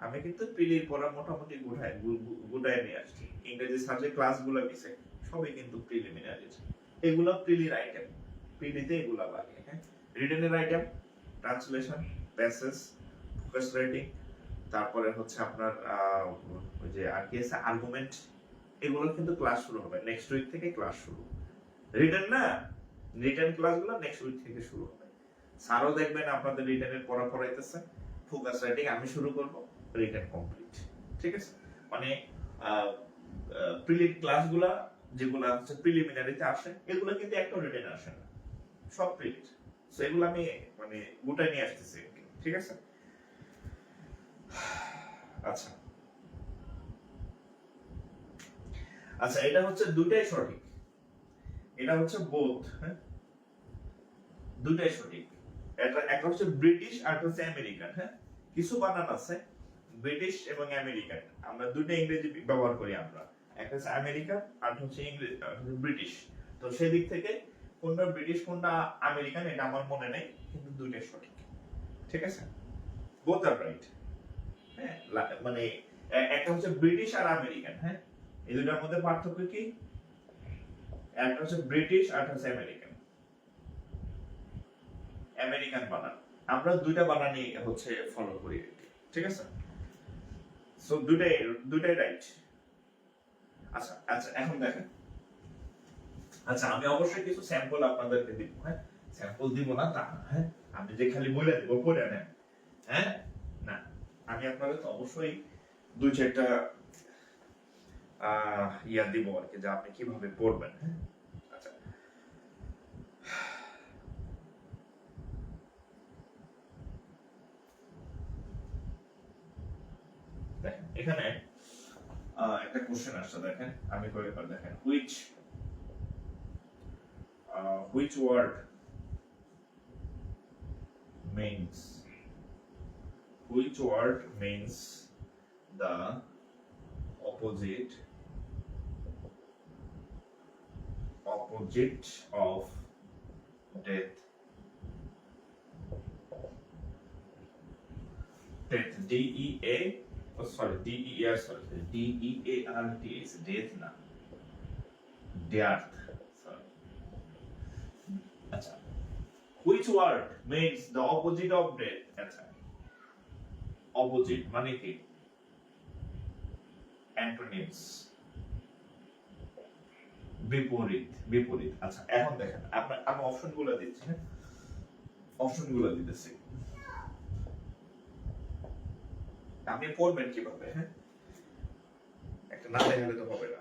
আমি কিন্তু প্রিলির পড়া মোটামুটি গুড়ায় নিয়ে আসছি। ইংরেজি সাবজেক্ট ক্লাসগুলো মিশে সবই কিন্তু প্রিলিমিনারি, এগুলো প্রিলির আইটেম, প্রিলিতে এগুলো লাগে। হ্যাঁ, রিটেনের item, translation, passage, focus writing, তারপরে হচ্ছে আপনার ওই যে আর কি আছে আর্গুমেন্ট, এগুলো কিন্তু ক্লাস শুরু হবে নেক্সট উইক থেকে। ক্লাস শুরু রিটেন না, রিটেন ক্লাসগুলো নেক্সট উইক থেকে শুরু হবে। স্যারও দেখবেন আপনাদের রিটেনের পড়া পড়াইতেছে, ফোকাস রাইটিং আমি শুরু করব, রিটেন কমপ্লিট। ঠিক আছে? মানে প্রিলি ক্লাসগুলো যেগুলো হচ্ছে প্রিলিমিনারিতে আসে এগুলো কিন্তু একটা রিটেন আসে না, সব প্রিলি। সো এগুলো আমি মানে গোটায় নিয়ে আসতেছি। ঠিক আছে? আচ্ছা আচ্ছা, এটা হচ্ছে দুটাই সঠিক, এটা হচ্ছে বোথ, হ্যাঁ দুটাই সঠিক। এটা একটা হচ্ছে ব্রিটিশ আর হচ্ছে আমেরিকান। হ্যাঁ, কিছু বানান আছে ব্রিটিশ এবং আমেরিকান, আমরা দুটো ইংরেজি ব্যবহার করি আমরা, একটা হচ্ছে আমেরিকান আর হচ্ছে ইংরেজি ব্রিটিশ। তো সেই দিক থেকে কোনটা ব্রিটিশ কোনটা আমেরিকান এটা আমার মনে নেই, কিন্তু দুইটাই সঠিক। ঠিক আছে, বোথ আর রাইট। হ্যাঁ, মানে একটা হচ্ছে ব্রিটিশ আর আমেরিকান। হ্যাঁ, এই দুটার মধ্যে পার্থক্য কি? একটা হচ্ছে ব্রিটিশ আর হচ্ছে আমেরিকান, আমেরিকান বানান। আমরা দুইটা বানানই হচ্ছে ফলো করি। ঠিক আছে, সো দুইটাই রাইট। আচ্ছা আচ্ছা, এখন দেখেন, আচ্ছা আমি অবশ্যই কিছু স্যাম্পল আপনাদেরকে দিব। হ্যাঁ, স্যাম্পল দিব না তা না। হ্যাঁ, আমি যে খালি বলে দেব পড়ে নেন। হ্যাঁ, না, আমি আপনাদের তো অবশ্যই দুই চারটা ইয়া দিব আর কি, যে আপনি কিভাবে পড়বেন। হ্যাঁ, আচ্ছা দেখেন, এখানে একটা কোশ্চেন আসছে, দেখেন আমি কয়েকবার, দেখেন which word means the opposite of death? D E A, oh sorry, D E A R, sorry, D E A R T is death না, death, sorry. আচ্ছা, which word means the opposite of death? আচ্ছা, opposite মানে কি? antonyms, বিপরীত, বিপরীত। আচ্ছা এখন দেখেন, আমি অপশনগুলো দিচ্ছি। হ্যাঁ, অপশনগুলো দিতেছি, আপনি পড়বেন কিভাবে। হ্যাঁ, একটা না দেখালে তো হবে না।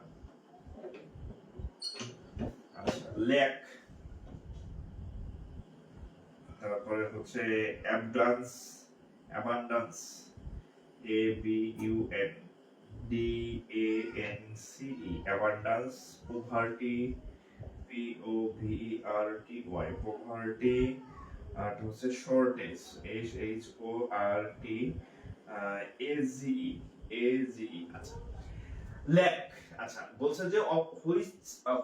আচ্ছা, ল্যাক, তারপরে হচ্ছে abundance, abundance, A B U N D A N C E, abundance, poverty, P O V E R T Y, poverty, আর হচ্ছে shortage, H H O R T A Z E, আচ্ছা lack. আচ্ছা বলছে যে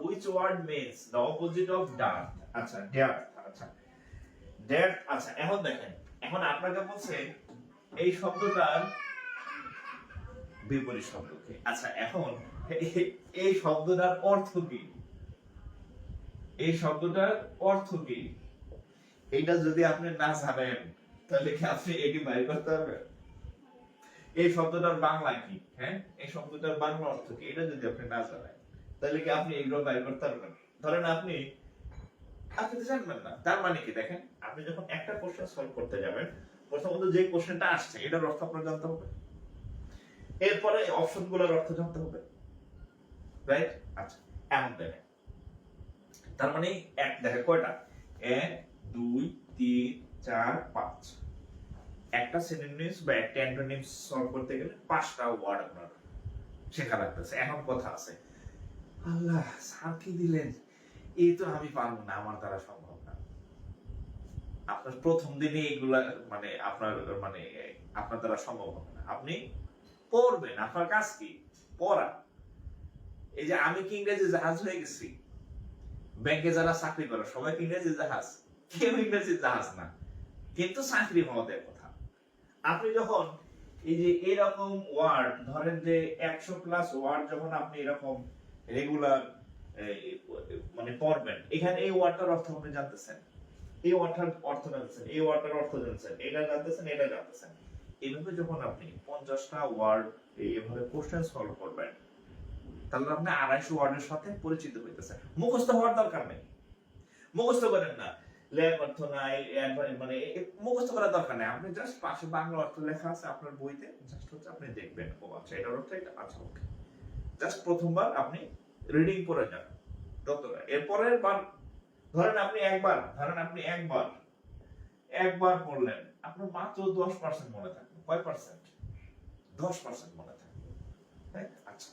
which word means the opposite of death? আচ্ছা death, আচ্ছা death। আচ্ছা এখন দেখেন, এখন আপনাকে বলছে এই শব্দটার বিপরীত শব্দ কি। আচ্ছা এখন এই শব্দটার অর্থ কি, এই শব্দটার অর্থ কি, এইটা যদি আপনি না জানেন তাহলে কি আপনি এটি বাইর করতে পারবেন? এই শব্দটার বাংলা কি? হ্যাঁ, এই শব্দটার বাংলা অর্থ কি, এটা যদি আপনি না জানেন তাহলে কি আপনি এগুলো বাইর করতে পারবেন? ধরেন আপনি তো জানবেন না, তার মানে কি দেখেন, আপনি যখন একটা কোশ্চেন সলভ করতে যাবেন, প্রথমত যে কোশ্চেনটা আসছে এটার অর্থ আপনার জানতে হবে, এরপরে অপশনগুলোর অর্থ জানতে হবে, রাইট? আচ্ছা এখন দেখেন, তার মানে এক দেখেন কয়টা, 1 2 3 4 5, একটা সিনোনিমস বা একটা অ্যান্টোনিমস সলভ করতে গেলে 5টা ওয়ার্ড আপনার শেখা লাগতেছে। এখন কথা আছে, আল্লাহ স্যার কি দিলেন, এই তো আমি পারবো না, আমার দ্বারা সম্ভব না। আপনার প্রথম দিনে এগুলা মানে আপনার দ্বারা সম্ভব হবে না। আপনি পড়বেন, আপনার কাজ কি পড়া। এই যে আমি কি ইংরেজি জাহাজ হয়ে গেছি? ব্যাংকে যারা চাকরি করে সবাই কি ইংরেজি জাহাজ? কেউ ইংরেজি জাহাজ না, কিন্তু চাকরি হওয়ার কথা। আপনি যখন এই যে এরকম ওয়ার্ড ধরেন যে 100+ ওয়ার্ড যখন আপনি এরকম রেগুলার মানে পড়বেন, এখানে এই ওয়ার্ডটার অর্থ আপনি জানতেছেন, এই ওয়ার্ডটার অর্থ জানতেছেন, এই ওয়ার্ডটার অর্থ জানতেছেন, এটা জানতেছেন, এটা জানতেছেন। এইভাবে যখন আপনি 50টা ওয়ার্ড এইভাবে কোশ্চেন সলভ করবেন, তাহলে আপনি 250 ওয়ার্ডের সাথে পরিচিত হইতেছেন। মুখস্থ হওয়ার দরকার নেই, মুখস্থ করেন না, লেখ অর্থ নাই, মানে মুখস্থ করার দরকার নেই। আপনি জাস্ট পাশে বাংলা অর্থ লেখা আছে আপনার বইতে, জাস্ট হচ্ছে আপনি দেখবেন, ও আচ্ছা এটার অর্থ এটা, আচ্ছা ওকে। জাস্ট প্রথমবার আপনি রিডিং পড়ে যান, যতটা এরপরের বার ধরেন আপনি একবার পড়লেন, আপনার মাত্র 10% মনে থাকবে। কয় পার্সেন্ট? 10% মনে থাকবে। আচ্ছা,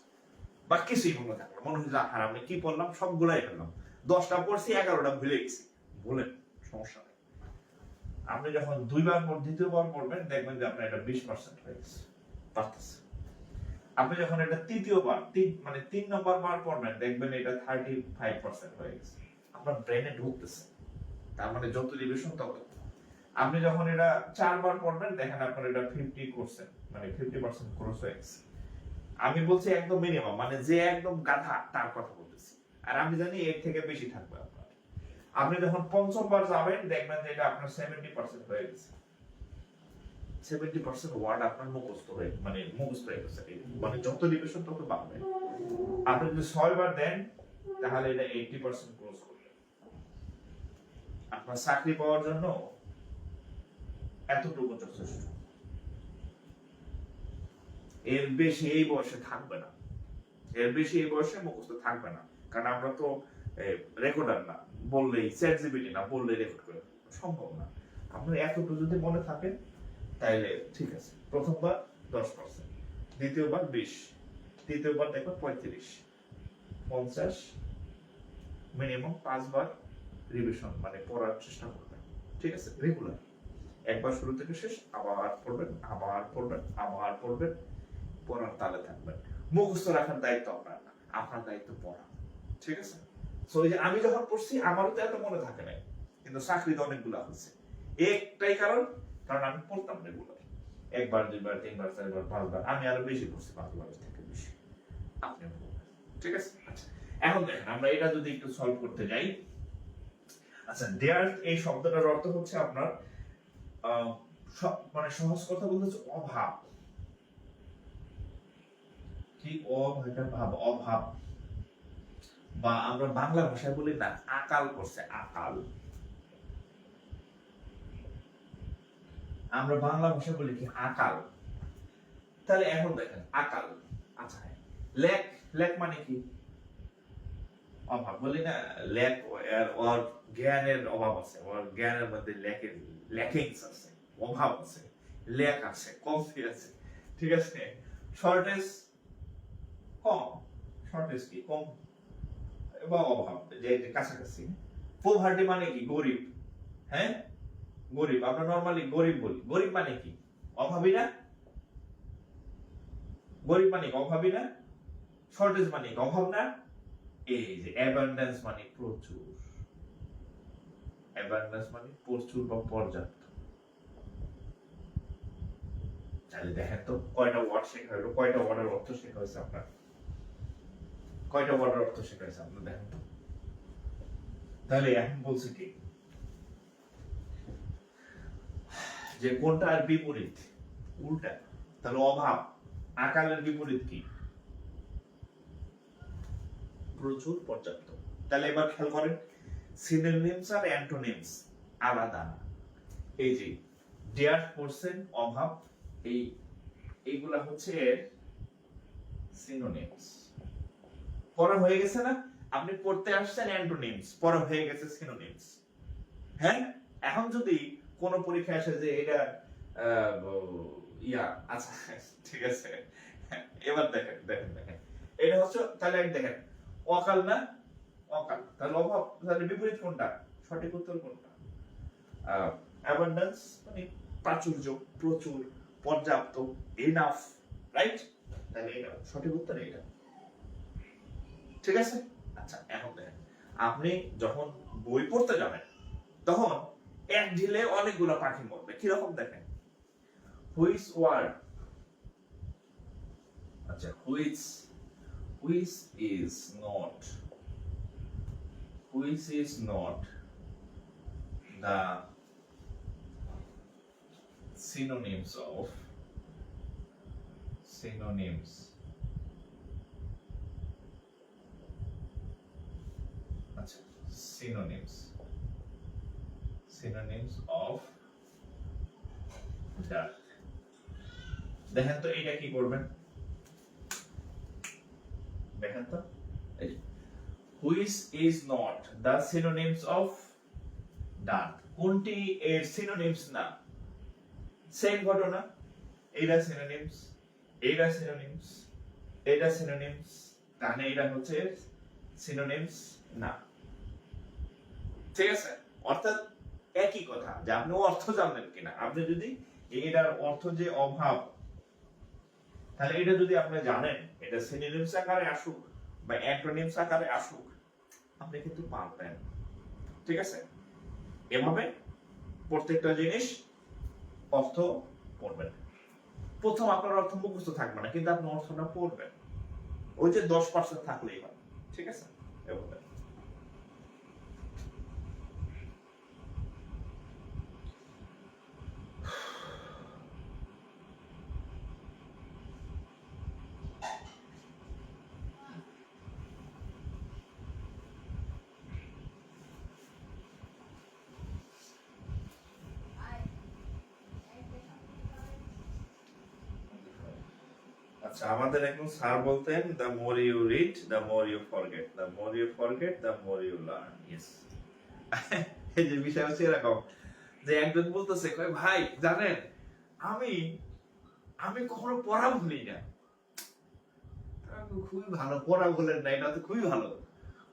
বা কিছুই মনে থাকলো, মনে হচ্ছে আর আমি কি পড়লাম সবগুলাই ফেললাম, 10টা পড়ছি 11টা ভুলে গেছি, বলেন সমস্যা নেই। আপনি যখন দুইবার দ্বিতীয়বার পড়বেন দেখবেন যে আপনার এটা 20% হয়ে গেছে, পারতেছে। আপনি যখন এটা তৃতীয়বার মানে 3 নম্বর বার পড়বেন দেখবেন এটা 35% হয়ে গেছে, আপনার ব্রেনে ঢুকতেছে। তার মানে যত রিভিশন তত। আপনি যখন এটা 4 বার পড়বেন দেখেন আপনার এটা 50% মানে 50% ক্রস হয়ে গেছে। আমি বলছি একদম মিনিমাম, মানে যে একদম গাধা তার কথা বলতেছি, আর আমি জানি এর থেকে বেশি থাকবে আপনার। আপনি যখন পঞ্চমবার যাবেন দেখবেন যে এটা আপনার 70% হয়ে গেছে। 70% ওয়ার্ড আপনার মুখস্থ হয়ে গেছে। মানে যত রিভিশন তত বাড়বে। আপনি যদি 6 বার দেন তাহলে এটা 80% ক্লোজ করবে। আপনার চাকরি পাওয়ার জন্য এতটুকু যথেষ্ট। এর বেশি এই বয়সে থাকবে না, এর বেশি এই বয়সে মুখস্থ থাকবে না, কারণ আমরা তো রেকর্ডার না, বললেই চ্যাট জিপিটি না, বললেই রেকর্ড করে সম্ভব না। আপনার এতটুকু যদি মনে থাকে তাইলে ঠিক আছে। প্রথমবার 10%, দ্বিতীয়বার 20, তৃতীয়বার দেখো 35, 50, মিনিমাম 5 বার রিভিশন মানে পড়ার চেষ্টা করবেন, ঠিক আছে, রেগুলার। একবার শুরু থেকে শেষ আবার পড়বেন, আবার পড়বেন, আবার পড়বেন, পড়ার তালে থাকবেন। মুখস্থ রাখার দায়িত্ব আপনার না, আপনার দায়িত্ব পড়া, ঠিক আছে। সো এই যে আমি যখন পড়ছি আমারও তো এত মনে থাকে নাই, কিন্তু চাকরিতে অনেকগুলো হচ্ছে। একটাই কারণ আমি পড়তাম রেগুলার, একবার, দুইবার, তিনবার, চারবার, পাঁচবার, আমি আরো বেশি পড়ছি, 5 বারের থেকে বেশি। আপনি ঠিক আছে। আচ্ছা, এখন দেখেন আমরা এটা যদি একটু সলভ করতে যাই। আচ্ছা, দেয়ার এই শব্দটার অর্থ হচ্ছে আপনার মানে সহজ কথা বলতে হচ্ছে অভাব। কি ভাব, অভাব, বা আমরা বাংলা ভাষায় বলি না আকাল করছে, আকাল। আমরা বাংলা ভাষায় বলি কি আকাল। তাহলে এখন দেখেন আকাল। আচ্ছা, ল্যাক, ল্যাক মানে কি? অভাব বলি না, ল্যাক ওর জ্ঞানের অভাব আছে, ওর জ্ঞানের মধ্যে ল্যাকিংস আছে, অভাব আছে, ল্যাক আছে, কমতি আছে, ঠিক আছে। শর্টেজ কম, শর্টেজ কি কম এবং অভাব যে কাছাকাছি। পোভার্টি মানে কি? গরিব। হ্যাঁ, গরিব। আমরা নরমালি গরিব বলি। গরিব মানে কি? অভাবী না? গরিব মানে অভাবী না? শর্টেজ মানে অভাব না? এই যে অ্যাবান্ডেন্স মানে প্রচুর, অ্যাবান্ডেন্স মানে প্রচুর বা পর্যাপ্ত। তাহলে দেখেন তো কয়টা ওয়ার্ড শেখা হলো, কয়টা ওয়ার্ডের অর্থ শেখা হয়েছে আপনার, কয়টা ওয়ার্ডের অর্থ শেখা হয়েছে আপনার দেখেন তো। তাহলে এখন বলছি কি যে কোনটা আর বিপরীত, উল্টা। তাহলে অভাব, আকালের বিপরীত কি? প্রচুর, পর্যাপ্ত। তাহলে এবার খেয়াল করেন সিনোনিমস আর অ্যান্টোনিমস আলাদা। এই যে ডিয়ার পারসন, অভাব, এইগুলা হচ্ছে সিনোনিমস। পড়া হয়ে গেছে না? আপনি পড়তে আসছেন অ্যান্টোনিমস, পড়া হয়ে গেছে সিনোনিমস। হ্যাঁ, এখন যদি কোন পরীক্ষা আসে যে এটা আচ্ছা ঠিক আছে, এবার দেখেন দেখেন দেখেন এটা হচ্ছে, তাহলে দেখেন অকাল না? অকাল। তাহলে অভাব, তাহলে বিপরীত কোনটা? সঠিক উত্তর কোনটা? অ্যাবান্ডেন্স মানে প্রাচুর্য, প্রচুর, পর্যাপ্ত, এনাফ, রাইট? তাহলে এটা সঠিক উত্তর, এটা ঠিক আছে। আচ্ছা, এখন দেখেন আপনি যখন বই পড়তে যাবেন তখন এক ঢিলে অনেকগুলো পাখি মরবে। কিরকম দেখেন, হুইচ ওয়ার্ড, আচ্ছা which is not, which is not the synonyms of, synonyms আচ্ছা synonyms of the, দেখেন তো এটা কি করবেন, দেখেন তো which is not the synonyms of done, কোনটি এর synonyms না? সেম ঘটনা, এইটা synonyms, এইটা synonyms, এইটা synonyms, তাহলে এটা হচ্ছে synonyms না, ঠিক আছে। অর্থাৎ একই কথা যে আপনি অর্থ জানেন কিনা। আপনি যদি এটার অর্থ যে অভাব, তাহলে এটা যদি আপনি জানেন, এটা সিনোনিমস আকারে আসুক বা অ্যান্টোনিমস আকারে আসুক, আপনি কিন্তু পারবেন। ঠিক আছে, এভাবে প্রত্যেকটা জিনিস অর্থ পড়বেন। প্রথম আপনার অর্থ মুখস্থ থাকবে না, কিন্তু আপনি অর্থটা পড়বেন, ওই যে 10% থাকলেই হয়। ঠিক আছে, এভাবে। আচ্ছা, আমাদের একজন স্যার বলতেন, the more you read the more you forget, the more you forget the more you learn. Yes, এই যে বিষয় হচ্ছে এরকম যে একজন বলতেছে, কয় ভাই জানেন আমি আমি কখনো পড়া ভুলি না। খুবই ভালো, পড়া ভুলেন না, এটা তো খুবই ভালো।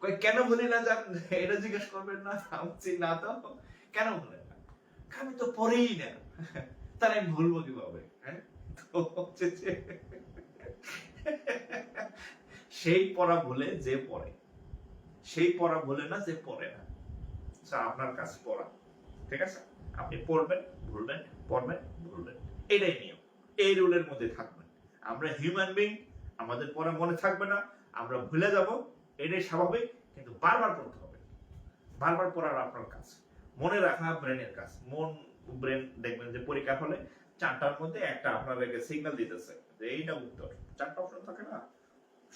কয় কেন ভুলি না জান, এটা জিজ্ঞেস করবেন না। আমি না তো, কেন ভুলেন না? আমি তো পড়েই না। তাহলে আমি ভুলবো কিভাবে? হ্যাঁ, তো হচ্ছে যে সেই পড়া ভুলে যে পড়ে, সেই পড়া ভুলে না যে পড়ে না। আপনার কাজ পড়া। ঠিক আছে, আপনি পড়বেন, ভুলবেন, পড়বেন, ভুলবেন, এটাই নিয়ম। এই রুলের মধ্যে থাকবেন। আমরা হিউম্যান বিং, আমাদের পড়া মনে থাকবে না, আমরা ভুলে যাব, এটাই স্বাভাবিক। কিন্তু বারবার পড়তে হবে, বারবার পড়ার আপনার কাজ। মনে রাখা ব্রেনের কাজ। ব্রেন দেখবেন যে পরীক্ষা হলে 4টার মধ্যে একটা আপনাদেরকে সিগন্যাল দিতেছে যে এইটা উত্তর। 4টা অপশন থাকে না,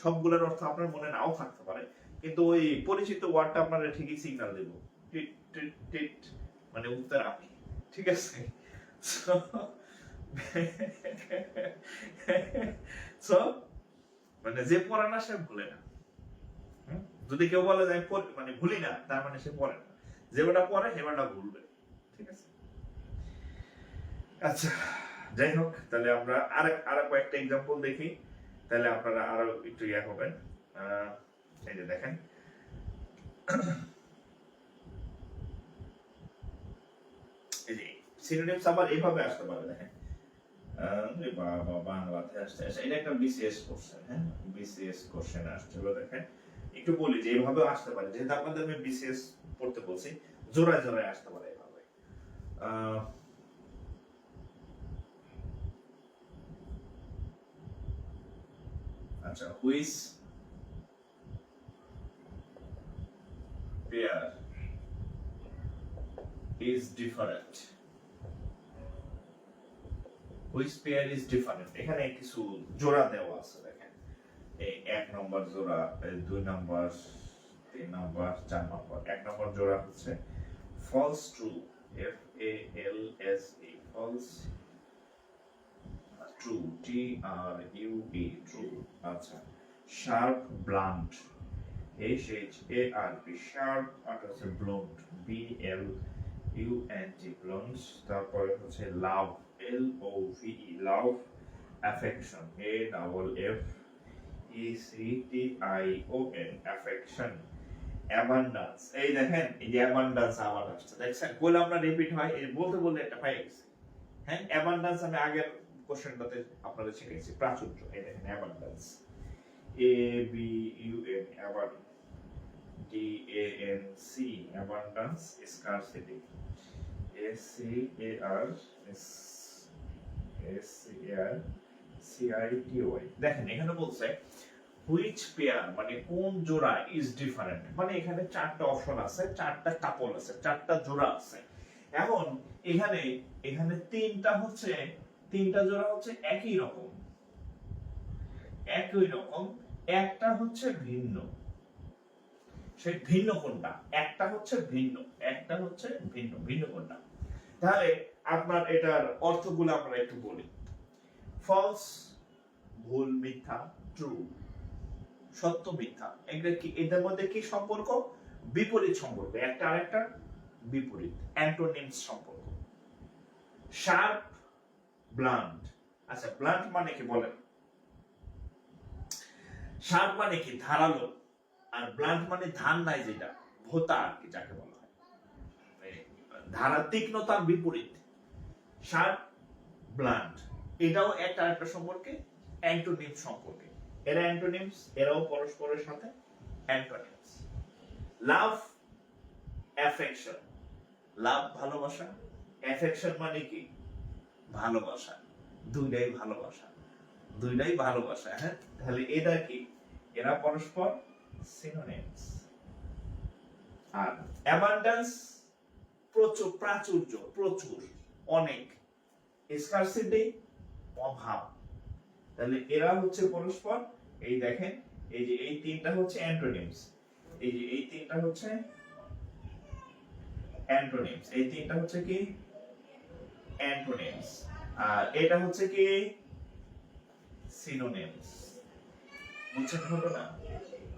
সবগুলোর অর্থ আপনার মনে নাও থাকতে পারে, কিন্তু ওই পরিচিত ওয়ার্ডটা আপনারা ঠিকই সিগন্যাল দেব, টিট টিট টিট, মানে উত্তর আপনি। ঠিক আছে, সো মানে যে পড়ে না সে ভুলে না। যদি কেউ বলে যে মানে ভুলি না, তার মানে সে পড়ে না। যে বেটা পড়ে সে বেটা ভুলবে। ঠিক আছে, আচ্ছা যাই হোক, তাহলে আমরা আরো কয়েকটা এক্সাম্পল দেখি, তাহলে আপনারা আরো একটু ইয়া হবেন। এই যে দেখেন, এই যে সিনোনিমস আবার এইভাবে আসতে পারে। দেখেন, বাংলাতে আসছে, এটা একটা বিসিএস কোশ্চেন। হ্যাঁ, বিসিএস কোশ্চেন আসছিল। দেখেন, একটু বলি যে এইভাবে আসতে পারে, যেহেতু আপনাদের আমি বিসিএস পড়তে বলছি, জোড়ায় জোড়ায় আসতে পারে এইভাবে। আচ্ছা, which pair is different, which pair is different, এখানে কিছু জোড়া দেওয়া আছে। দেখেন, এই 1 নম্বর জোড়া, 2 নম্বর, 3 নম্বর, 4 নম্বর। 1 নম্বর জোড়া হচ্ছে false true, f a l s e, false true, t r u e, true। আচ্ছা, sharp blunt, h h a r p, sharp, আর হচ্ছে blunt, b l u n t, blunt। তারপরে হচ্ছে love, l o v e, love। affection, a double f e c t i o n, affection। abundance, এই দেখেন, এই যে abundance আবার আসছে, দেখছেন কইলে আমরা রিপিট হয়, এই বলতে বলতে একটা পাই গেছি। হ্যাঁ, abundance আমি আগের কোশ্চেনটাতে আপনাদের শিখিয়েছি, প্রাচুর্য। এই দেখেন abundance, a b u n, abundance, d a n c, abundance। scarcity, s c a r s c a r c i t y। দেখেন এখানে বলছে হুইচ পেয়ার, মানে কোন জোড়া, ইজ ডিফারেন্ট, মানে এখানে 4টা অপশন আছে, 4টা কাপল আছে, 4টা জোড়া আছে। এখন এখানে এখানে 3টা জোড়া হচ্ছে একই রকম, একই রকম, একটা হচ্ছে ভিন্ন। সেই ভিন্ন কোনটা? একটা হচ্ছে ভিন্ন, একটা হচ্ছে ভিন্ন। ভিন্ন কোনটা? তাহলে আপনার এটার অর্থগুলো আমরা একটু বলি। ফলস, ভুল, মিথ্যা, ট্রু, সত্য, মিথ্যা। এগুলো কি, এদের মধ্যে কি সম্পর্ক? বিপরীত সম্পর্ক, একটা আরেকটা বিপরীত, অ্যান্টোনিমস সম্পর্ক। Sharp, blunt. আচ্ছা, ব্লান্ট মানে কি বলেন? শার্প মানে কি? ধারালো। আর ব্লান্ট মানে ধান নাই যেটা, ভোতা আর কি, যাকে বলা হয়। ধারা তীক্ষ্ণতার বিপরীত, শার্প ব্লান্ট, এটাও একটা আরেকটা সম্পর্কে অ্যান্টোনিম সম্পর্কে। এরা অ্যান্টোনিমস, এরাও পরস্পরের সাথে অ্যান্টোনিমস। লাভ, অ্যাফেকশন, লাভ ভালোবাসা, অ্যাফেকশন মানে কি ভালোবাসা, দুইটাই ভালোবাসা, দুইটাই ভালোবাসা। হ্যাঁ, তাহলে এটা কি, এরা পরস্পর সিনোনিমস। আর অ্যাবান্ডেন্স প্রচুর, প্রাচুর্য, প্রচুর, অনেক, স্কারসিটি অভাব, তাহলে এরা হচ্ছে পরস্পর, এই দেখেন এই যে এই তিনটা হচ্ছে অ্যান্টোনিমস, এই যে এই তিনটা হচ্ছে অ্যান্টোনিমস, এই তিনটা হচ্ছে কি অ্যান্টোনিমস, আর এটা হচ্ছে কি সিনোনিমস। বুঝছেন ঘটনা?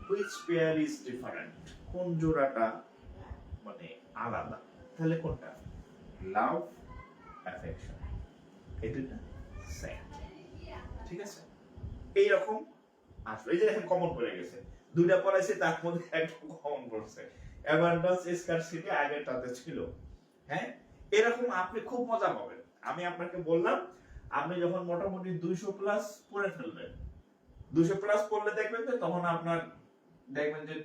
which pair is different, কোন জোড়াটা মানে আলাদা, তাহলে কোনটা লাভ অ্যাফেকশন, এই দুইটা সেম। ঠিক আছে, এইরকম আসলে এই যে দেখেন কমন পড়ে গেছে, দুইটা পড়াইছে তার মধ্যে একটা কমন পড়ছে, অ্যাবান্ডেন্স স্কারসিটি আগেরটাতে ছিল। হ্যাঁ, এরকম আপনি খুব মজা পাবেন। আমি আপনাকে বললাম, আপনি যখন মোটামুটি 200 প্লাস পড়ে ফেলবেন, 200 প্লাস পড়লে দেখবেন যে তখন আপনার দেখবেন যে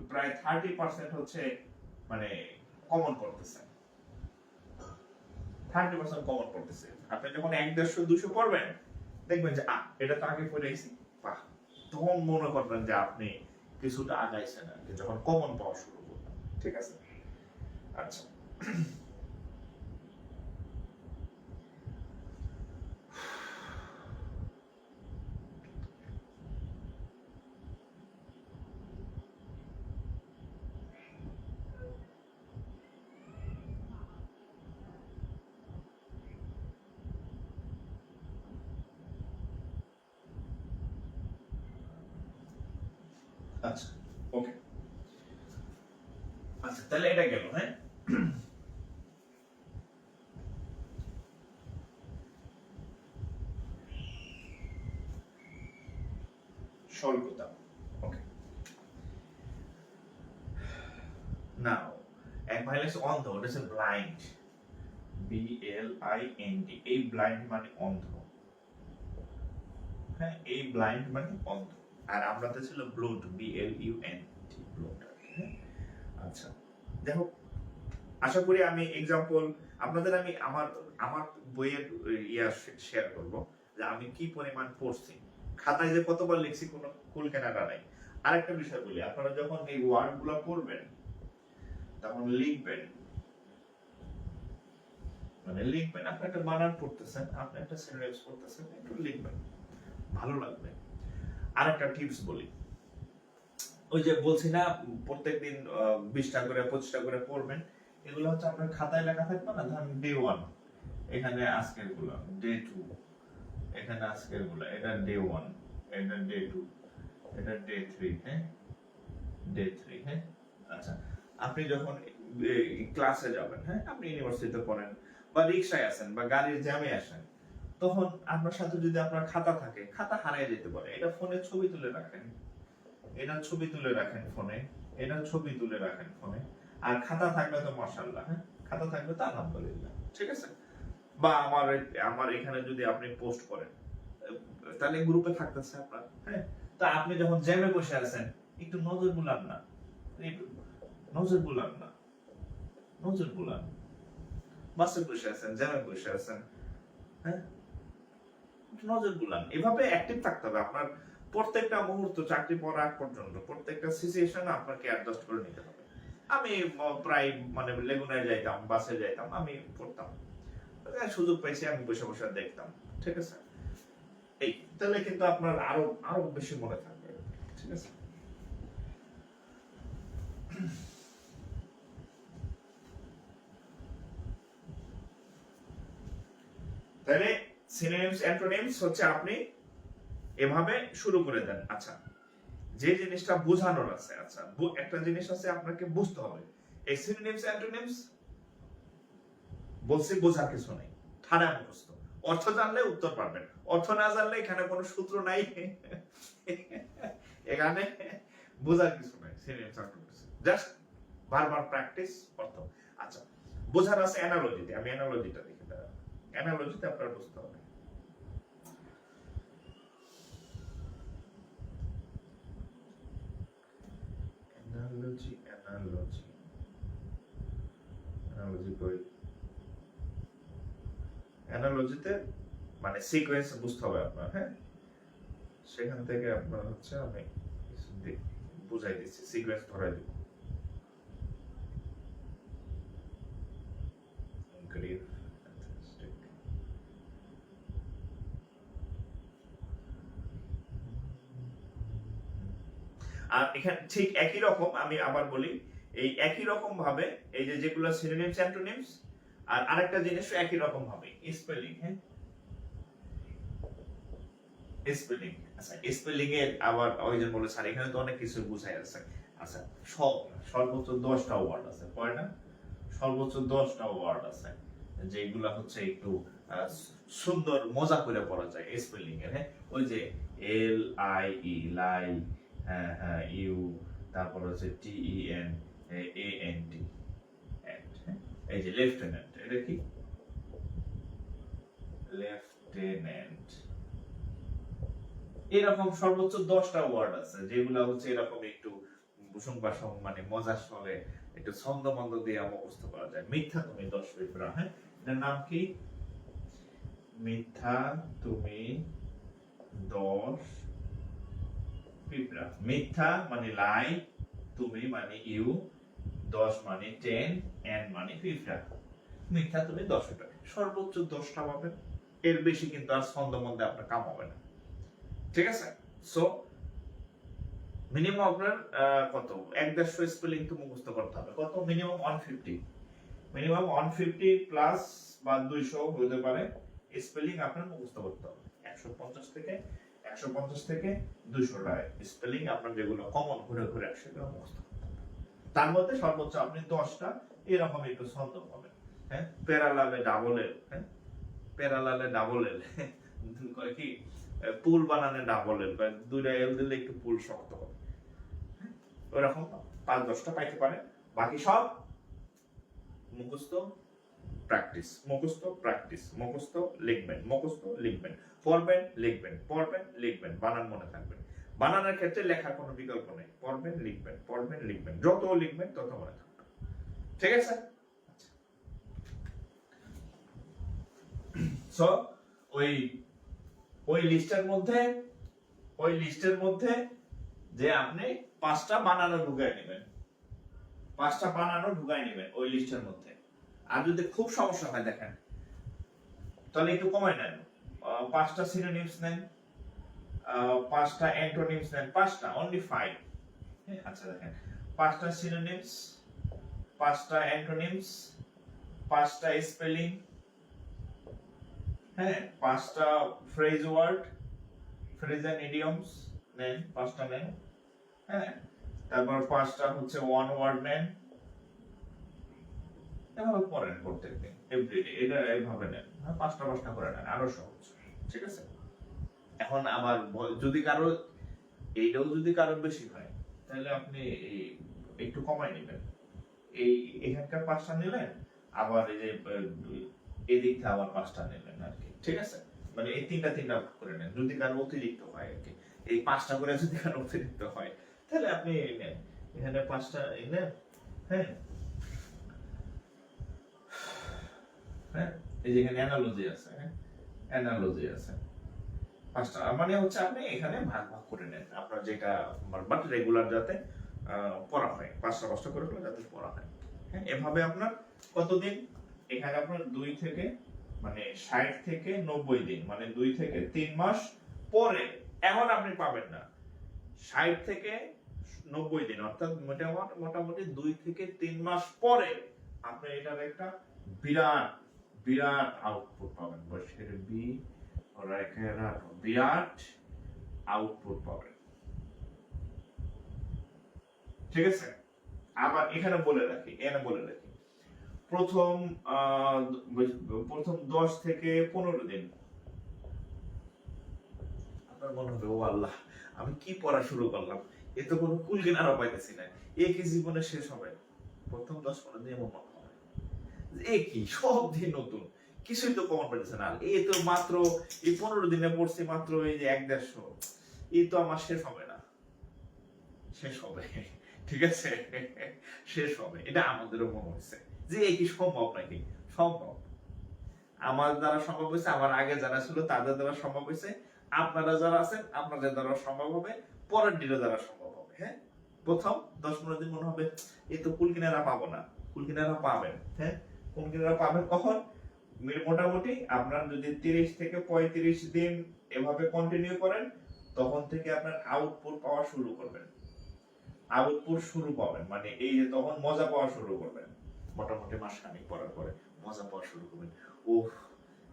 প্রায় 30% হচ্ছে মানে কমন পড়তেছে, 30% কমন পড়তেছে। আপনি যখন 150 200 পড়বেন দেখবেন যে এটা তো আগে পড়েছি, বাহ, তখন মনে করবেন যে আপনি কিছুটা আগাইছেন আর কি, যখন কমন পাওয়া শুরু করবেন। ঠিক আছে, আচ্ছা। আচ্ছা, ওকে, আচ্ছা, তাহলে এটা গেল। হ্যাঁ, স্বল্পতা, ওকে। নাও এক ভাই লেখছে অন্ধ, ওটা হচ্ছে ব্লাইন্ড, BLIND, এই ব্লাইন্ড মানে অন্ধ। হ্যাঁ, এই ব্লাইন্ড মানে অন্ধ, আর আমরাতে ছিল ব্লুড, BLUND, ব্লুড। আচ্ছা, দেখো, আশা করি আমি এক্সাম্পল আপনাদের আমি আমার আমার বইয়ের ইয়া শেয়ার করব যে আমি কি পরিমাণ পড়ছি, খাতায় যে কতবার লিখছি কোনো কুল কেনাটা নাই। আরেকটা বিষয় বলি, আপনারা যখন এই ওয়ার্ডগুলো পড়বেন তখন লিখবেন, মানে লিখবেন, আপনি একটা বানান পড়তেছেন, আপনি একটা সেন্টেন্স পড়তেছেন, একটু লিখবেন, ভালো লাগবে। আরেকটা টিপস বলি, ওই যে বলছি না প্রত্যেকদিন 20টা করে 25টা করে পড়বেন, এগুলো হচ্ছে আপনার খাতায় লেখা থাকবে না, ধরেন ডে 1 এখানে আজকের গুলো, ডে 2 এখানে আজকের গুলো, এটা ডে 1, এটা ডে 2, এটা ডে 3, হ্যাঁ ডে 3, হ্যাঁ। আচ্ছা, আপনি যখন ক্লাসে যাবেন, হ্যাঁ আপনি ইউনিভার্সিটিতে পড়েন বা রিকশায় আসেন বা গাড়ির জ্যামে আসেন, তখন আপনার সাথে যদি আপনার খাতা থাকে, খাতা হারিয়ে যেতে পারে, এটা ফোনে ছবি তুলে রাখেন, এটা ছবি তুলে রাখেন ফোনে, এটা ছবি তুলে রাখেন ফোনে, আর খাতা থাকলে তো মাশাআল্লাহ, হ্যাঁ খাতা থাকলে তো আলহামদুলিল্লাহ। ঠিক আছে, বা আমার এখানে যদি আপনি পোস্ট করেন তাহলে গ্রুপে থাকতেছে আপনার, হ্যাঁ। তো আপনি যখন জ্যামে বসে আছেন একটু নজর বুলান না, নজর বুলান না, নজর বুলান, বাসে বসে আছেন, জ্যামে বসে আছেন, হ্যাঁ নজর বুলান। এভাবে অ্যাক্টিভ থাকতে হবে আপনার প্রত্যেকটা মুহূর্ত, চাকরি পড়া আগ পর্যন্ত প্রত্যেকটা সিচুয়েশন আপনাকে অ্যাডজাস্ট করে নিতে হবে। আমি প্রায় মানে লেগুনায় যাইতাম, বাসে যাইতাম, আমি পড়তাম, সুযোগ পাইছি আমি বসে বসে দেখতাম। ঠিক আছে, এই তাহলে কিন্তু আপনার আরো আরো বেশি মনে থাকবে। ঠিক আছে, তাহলে সিনোনিমস অ্যান্টোনিমস হচ্ছে আপনি এভাবে শুরু করে দেন। আচ্ছা, যে জিনিসটা বোঝানোর আছে, আচ্ছা একটা জিনিস আছে আপনাকে বুঝতে হবে, এই সিনোনিমস অ্যান্টোনিমস বলছি বোঝার কিছু নেই, ঠাড়া মুখস্থ, অর্থ জানলে উত্তর পারবেন, অর্থ না জানলে এখানে কোনো সূত্র নাই, এখানে বোঝার কিছু নাই। সিনোনিমস অ্যান্টোনিমস জাস্ট বারবার প্র্যাকটিস অর্থ। আচ্ছা, বোঝার আছে অ্যানালজিতে, আমি অ্যানালজিটা দেখি, অ্যানালজিতে আপনার বুঝতে হবে। অ্যানালজি অ্যানালজি অ্যানালজি কই, অ্যানালজিতে মানে সিকোয়েন্স বুঝতে হবে আপনার, হ্যাঁ, সেখান থেকে আপনার হচ্ছে আমি বুঝাই দিচ্ছি, সিকোয়েন্স ধরাই দিব। আর এখানে ঠিক একই রকম আমি আবার বলি, এই একই রকম ভাবে এই যে যেগুলো সিনোনিমস অ্যান্টোনিমস, আর আরেকটা জিনিস একই রকম ভাবে স্পেলিং, হ্যাঁ, স্পেলিং। আচ্ছা, স্পেলিং এর আবার ওই যে বলে স্যার এখানে তো অনেক কিছু বুঝাই আছে। আচ্ছা, সর্বোচ্চ 10টা ওয়ার্ড আছে, কয় না? সর্বোচ্চ 10টা ওয়ার্ড আছে যেগুলা হচ্ছে একটু সুন্দর মজা করে পড়া যায় স্পেলিং এর, হ্যাঁ, ওই যে এল আই ই লাই, হ্যাঁ হ্যাঁ, ইউ, তারপর হচ্ছে টি E N A N T, এই যে লেফটেন্যান্ট, এটা কি লেফটেন্যান্ট, এরকম সর্বোচ্চ 10টা ওয়ার্ড আছে যেগুলা হচ্ছে এরকম একটু বুসুম বাসম মানে মজার সঙ্গে একটু ছন্দ মন্দ দিয়ে মুখস্থ করা যায়। মিথ্যা তুমি 10 পিঁপড়া, হ্যাঁ, এটার নাম কি? মিথ্যা তুমি 10 পিঁপড়া। মিথ্যা মানে লাই, তুমি মানে ইউ, 10 মানে 10, এন মানে পিঁপড়া। মিথ্যা তুমি 10 পিঁপড়া, সর্বোচ্চ 10টা পাবেন, এর বেশি কিন্তু আর ছন্দ মন্দে আপনার কাম হবে না, ঠিক আছে? সো মিনিমাম আপনার কত 150 স্পেলিং তো মুখস্থ করতে হবে, কত? মিনিমাম 150, মিনিমাম 150 প্লাস বা 200 হতে পারে স্পেলিং আপনার মুখস্থ করতে হবে। 150 থেকে 200টা স্পেলিং আপনার যেগুলো কমন ঘুরে ঘুরে সেগুলো মুখস্থ করতে হবে। তার মধ্যে সর্বোচ্চ আপনি 10টা এরকম একটু ছন্দ পাবেন, হ্যাঁ, প্যারালালে ডাবল এল, হ্যাঁ, প্যারালালে ডাবল এল কয় কি পুল বানানে ডাবল এল, দুইটা এল দিলে একটু পুল শক্ত হবে, ওরকম 5-10টা পাইতে পারে। বাকি সব মুখস্থ প্র্যাকটিস, মুখস্থ প্র্যাকটিস, মুখস্থ লিখবেন, মুখস্থ লিখবেন, পড়বেন লিখবেন, পড়বেন লিখবেন, বানান মনে থাকবে। বানানোর ক্ষেত্রে লেখার কোনো বিকল্প নেই, পড়বেন লিখবেন, পড়বেন লিখবেন, যত লিখবেন তত মনে থাকবে, ঠিক আছে? সো ওই ওই লিস্টের মধ্যে যে আপনি 5টা বানানো ঢুকাই নেবেন, 5টা বানানো ঢুকাই নেবেন ওই লিস্টের মধ্যে। আর যদি খুব সমস্যা হয় দেখেন তাহলে একটু কমাই নেন, 5টা সিনোনিমস নেন, 5টা অ্যান্টোনিমস নেন, 5টা অনলি 5, আচ্ছা দেখেন 5টা সিনোনিমস, 5টা অ্যান্টোনিমস, 5টা স্পেলিং, হ্যাঁ, 5টা phrase word, phrase and idioms নেন, 5টা নেন, হ্যাঁ, তারপর 5টা হচ্ছে ওয়ান ওয়ার্ড নেন, এভাবে পড়েন প্রত্যেকদিন এভরিডে, এটা এইভাবে নেন, 5টা করে নেন, আরো সহজ, ঠিক আছে? এখন আবার যদি কারো এইটাও যদি কারো বেশি হয় তাহলে আপনি একটু কমাই নেবেন, এই এখানকার 5টা নিলেন, আবার এই যে এদিক থেকে আবার 5টা নিলেন আর কি, ঠিক আছে? মানে এই তিনটা করে নেন, যদি কারো অতিরিক্ত হয় আর কি, এই 5টা করে যদি কারো অতিরিক্ত হয় তাহলে আপনি নেন, এখানে 5টা নেন, হ্যাঁ, হ্যাঁ, এই যে এখানে অ্যানালজি আছে, হ্যাঁ, অ্যানালজি আছে 5টা, মানে হচ্ছে আপনি এখানে ভাগ করে নেন আপনার যেটা, বাট রেগুলার যাতে পড়া হয়, 5টা করে যাতে পড়া হয়, হ্যাঁ, এভাবে আপনার কতদিন, এখানে আপনার 2 থেকে মানে 60 থেকে 90 দিন, মানে 2 থেকে 3 মাস পরে, এখন আপনি পাবেন না, 60 থেকে 90 দিন অর্থাৎ মোটামুটি 2 থেকে 3 মাস পরে আপনি এটার একটা বিরাট বিরাট আউটপুট পাবেন, বসের বি বিরাট আউটপুট পাবেন, ঠিক আছে? আবার এখানে বলে রাখি প্রথম 10 থেকে 15 দিন আপনার মনে হবে ও আল্লাহ আমি কি পড়া শুরু করলাম, এ তো কোনো কুল কিনারা পাইতেছি না, এ কি জীবনে শেষ হবে? প্রথম 10-15 দিন এমন মনে হবে, এ কি সব দিন নতুন, কিছুই তো কমন পাইতেছে না। এই তো মাত্র এই 15 দিনে পড়ছি মাত্র এই যে 1-150, এই তো আমার শেষ হবে না, শেষ হবে, ঠিক আছে, শেষ হবে। এটা আমাদেরও মনে হয়েছে যে এই কি সম্ভব নাকি? সম্ভব। আমার দ্বারা সম্ভব হয়েছে, আমার আগে যারা ছিল তাদের দ্বারা সম্ভব হয়েছে, আপনারা যারা আছেন আপনাদের দ্বারা সম্ভব হবে, পরের দিনের দ্বারা সম্ভব হবে। হ্যাঁ, প্রথম 10-15 দিন মনে হবে এই তো কুল কিনারা পাবো না, কুল কিনারা পাবেন। হ্যাঁ, কুল কিনারা পাবেন কখন? মোটামুটি আপনার যদি 30 থেকে 35 দিন এভাবে কন্টিনিউ করেন, তখন থেকে আপনার আউটপুট পাওয়া শুরু করবেন, আউটপুট শুরু পাবেন, মানে এই যে তখন মজা পাওয়া শুরু করবেন। মোটামুটি মাসখানেক পড়ার পরে মজা পাওয়া শুরু করবেন। ওহ,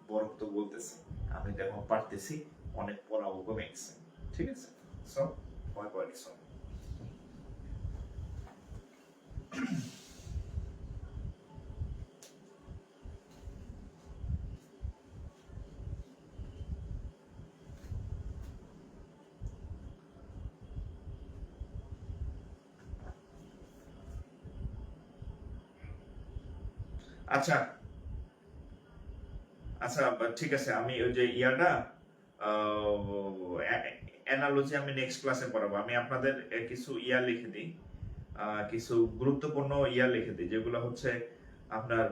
বরফ তো বলতেছে, আমি তো এখন পারতেছি, অনেক পড়াও কমে গেছে। ঠিক আছে, সো ভয় পাওয়ার কিছু নেই। আচ্ছা আচ্ছা, ঠিক আছে, আমি ওই যে ইয়াটা অ্যানালজি আমি নেক্সট ক্লাসে পড়াবো। আমি আপনাদের কিছু ইয়া লিখে দিই, কিছু গুরুত্বপূর্ণ ইয়া লিখে দিই, যেগুলো হচ্ছে আপনার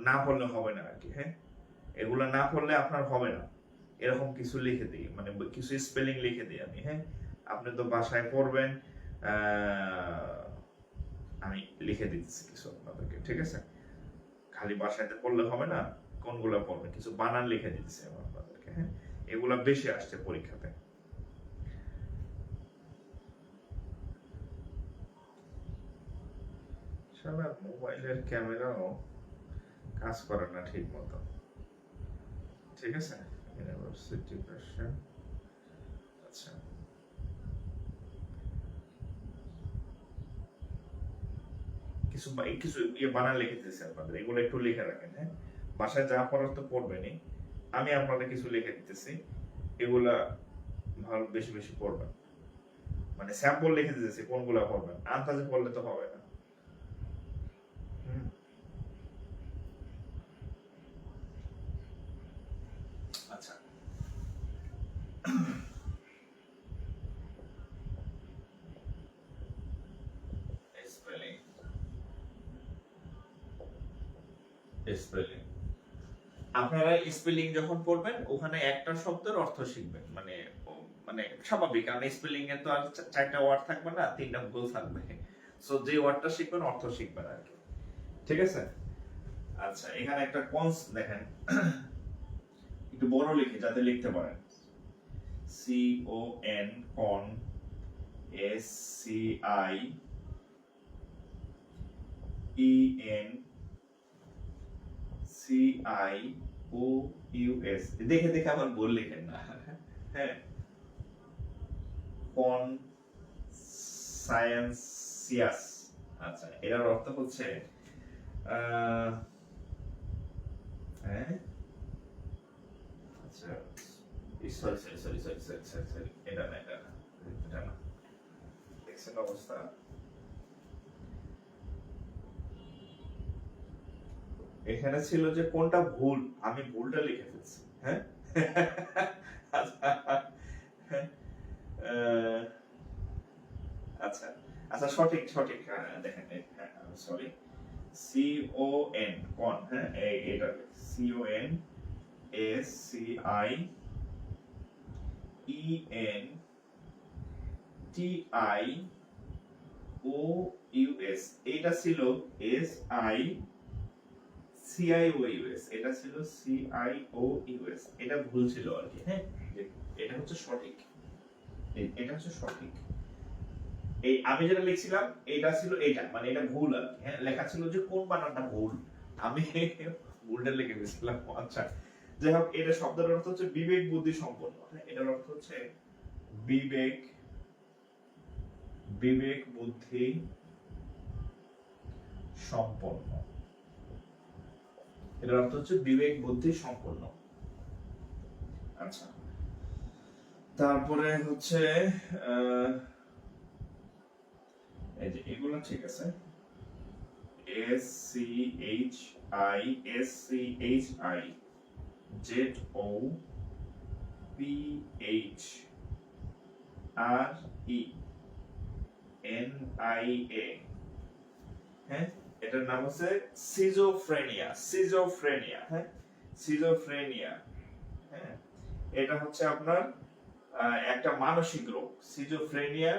না পড়লে হবে না আর কি। হ্যাঁ, এগুলো না পড়লে আপনার হবে না, এরকম কিছু লিখে দিই, মানে কিছু স্পেলিং লিখে দিই আমি। হ্যাঁ, আপনি তো বাসায় পড়বেন, আমি লিখে দিচ্ছি কিছু আপনাদেরকে, ঠিক আছে? খালি বাসায় পড়লে হবে না, কোনগুলো পড়বেন কিছু বানান লিখে দিচ্ছি আমি আপনাদেরকে। হ্যাঁ, এগুলা বেশি আসছে পরীক্ষাতে। শালা মোবাইলের ক্যামেরাও কাজ করে না ঠিক মতো। ঠিক আছে, ইউনিভার্সিটি ভার্সন। আচ্ছা, কিছু কিছু ইয়ে বানান লিখে দিতেছি আপনাদের, এগুলো একটু লিখে রাখেন। হ্যাঁ, বাসায় যা পড়ার তো পড়বেনই, আমি আপনাদের কিছু লিখে দিতেছি, এগুলা ভালো বেশি বেশি পড়বেন, মানে স্যাম্পল লিখে দিতেছি কোনগুলা পড়বেন, আন্দাজে পড়লে তো হবে না। হুম, আচ্ছা, স্পেলিং, স্পেলিং আপনারা স্পেলিং যখন পড়বেন ওখানে একটা শব্দের অর্থ শিখবেন, মানে মানে স্বাভাবিক, কারণ স্পেলিং এ তো আর চারটা ওয়ার্ড থাকবে না, তিনটা ভুল থাকবে। সো যে ওয়ার্ডটা শিখবেন অর্থ শিখবেন আর কি। ঠিক আছে, আচ্ছা, এখানে একটা কনস দেখেন, একটু বড় লিখে যাতে লিখতে পারেন। C O N, con, S C I E N C I O U S, দেখে দেখে আবার বল লিখেন না। হ্যাঁ, কনসায়েন্সিয়াস। আচ্ছা, এটার অর্থ হচ্ছে হ্যাঁ, আচ্ছা, sorry sorry sorry sorry sorry sorry sorry, এটা না, এটা না, এটা না, দেখছেন অবস্থা। এখানে ছিল যে কোনটা ভুল, আমি ভুলটা লিখে ফেলছি। হ্যাঁ, আচ্ছা, আহ, আচ্ছা আচ্ছা, সঠিক সঠিক, দেখেন, হ্যাঁ, সরি, সি ও এন, কন, হ্যাঁ, এটা C O N S C I E N T I O U S, এটা ছিল S I C I O U S, এটা ছিল C I O U S, এটা ভুল ছিল আর কি। হ্যাঁ, এটা হচ্ছে সঠিক, এটা হচ্ছে সঠিক। এই আমি যেটা লিখছিলাম এটা ছিল এটা, মানে এটা ভুল আর কি। হ্যাঁ, লেখা ছিল যে কোন বানানটা ভুল, আমি ভুলটা লিখে দিয়েছিলাম। আচ্ছা, যাই হোক, এটা শব্দের অর্থ হচ্ছে বিবেক বুদ্ধি সম্পন্ন। হ্যাঁ, এটার অর্থ হচ্ছে বিবেক, বিবেক বুদ্ধি সম্পন্ন, এটার অর্থ হচ্ছে বিবেক বুদ্ধি সম্পন্ন। আচ্ছা, তারপরে হচ্ছে এই যে এগুলো ঠিক আছে, SCHI ZOPHRENIA, হ্যাঁ, এটার নাম হচ্ছে সিজোফ্রেনিয়া, হ্যাঁ, সিজোফ্রেনিয়া, হ্যাঁ, এটা হচ্ছে আপনার একটা মানসিক রোগ। সিজোফ্রেনিয়া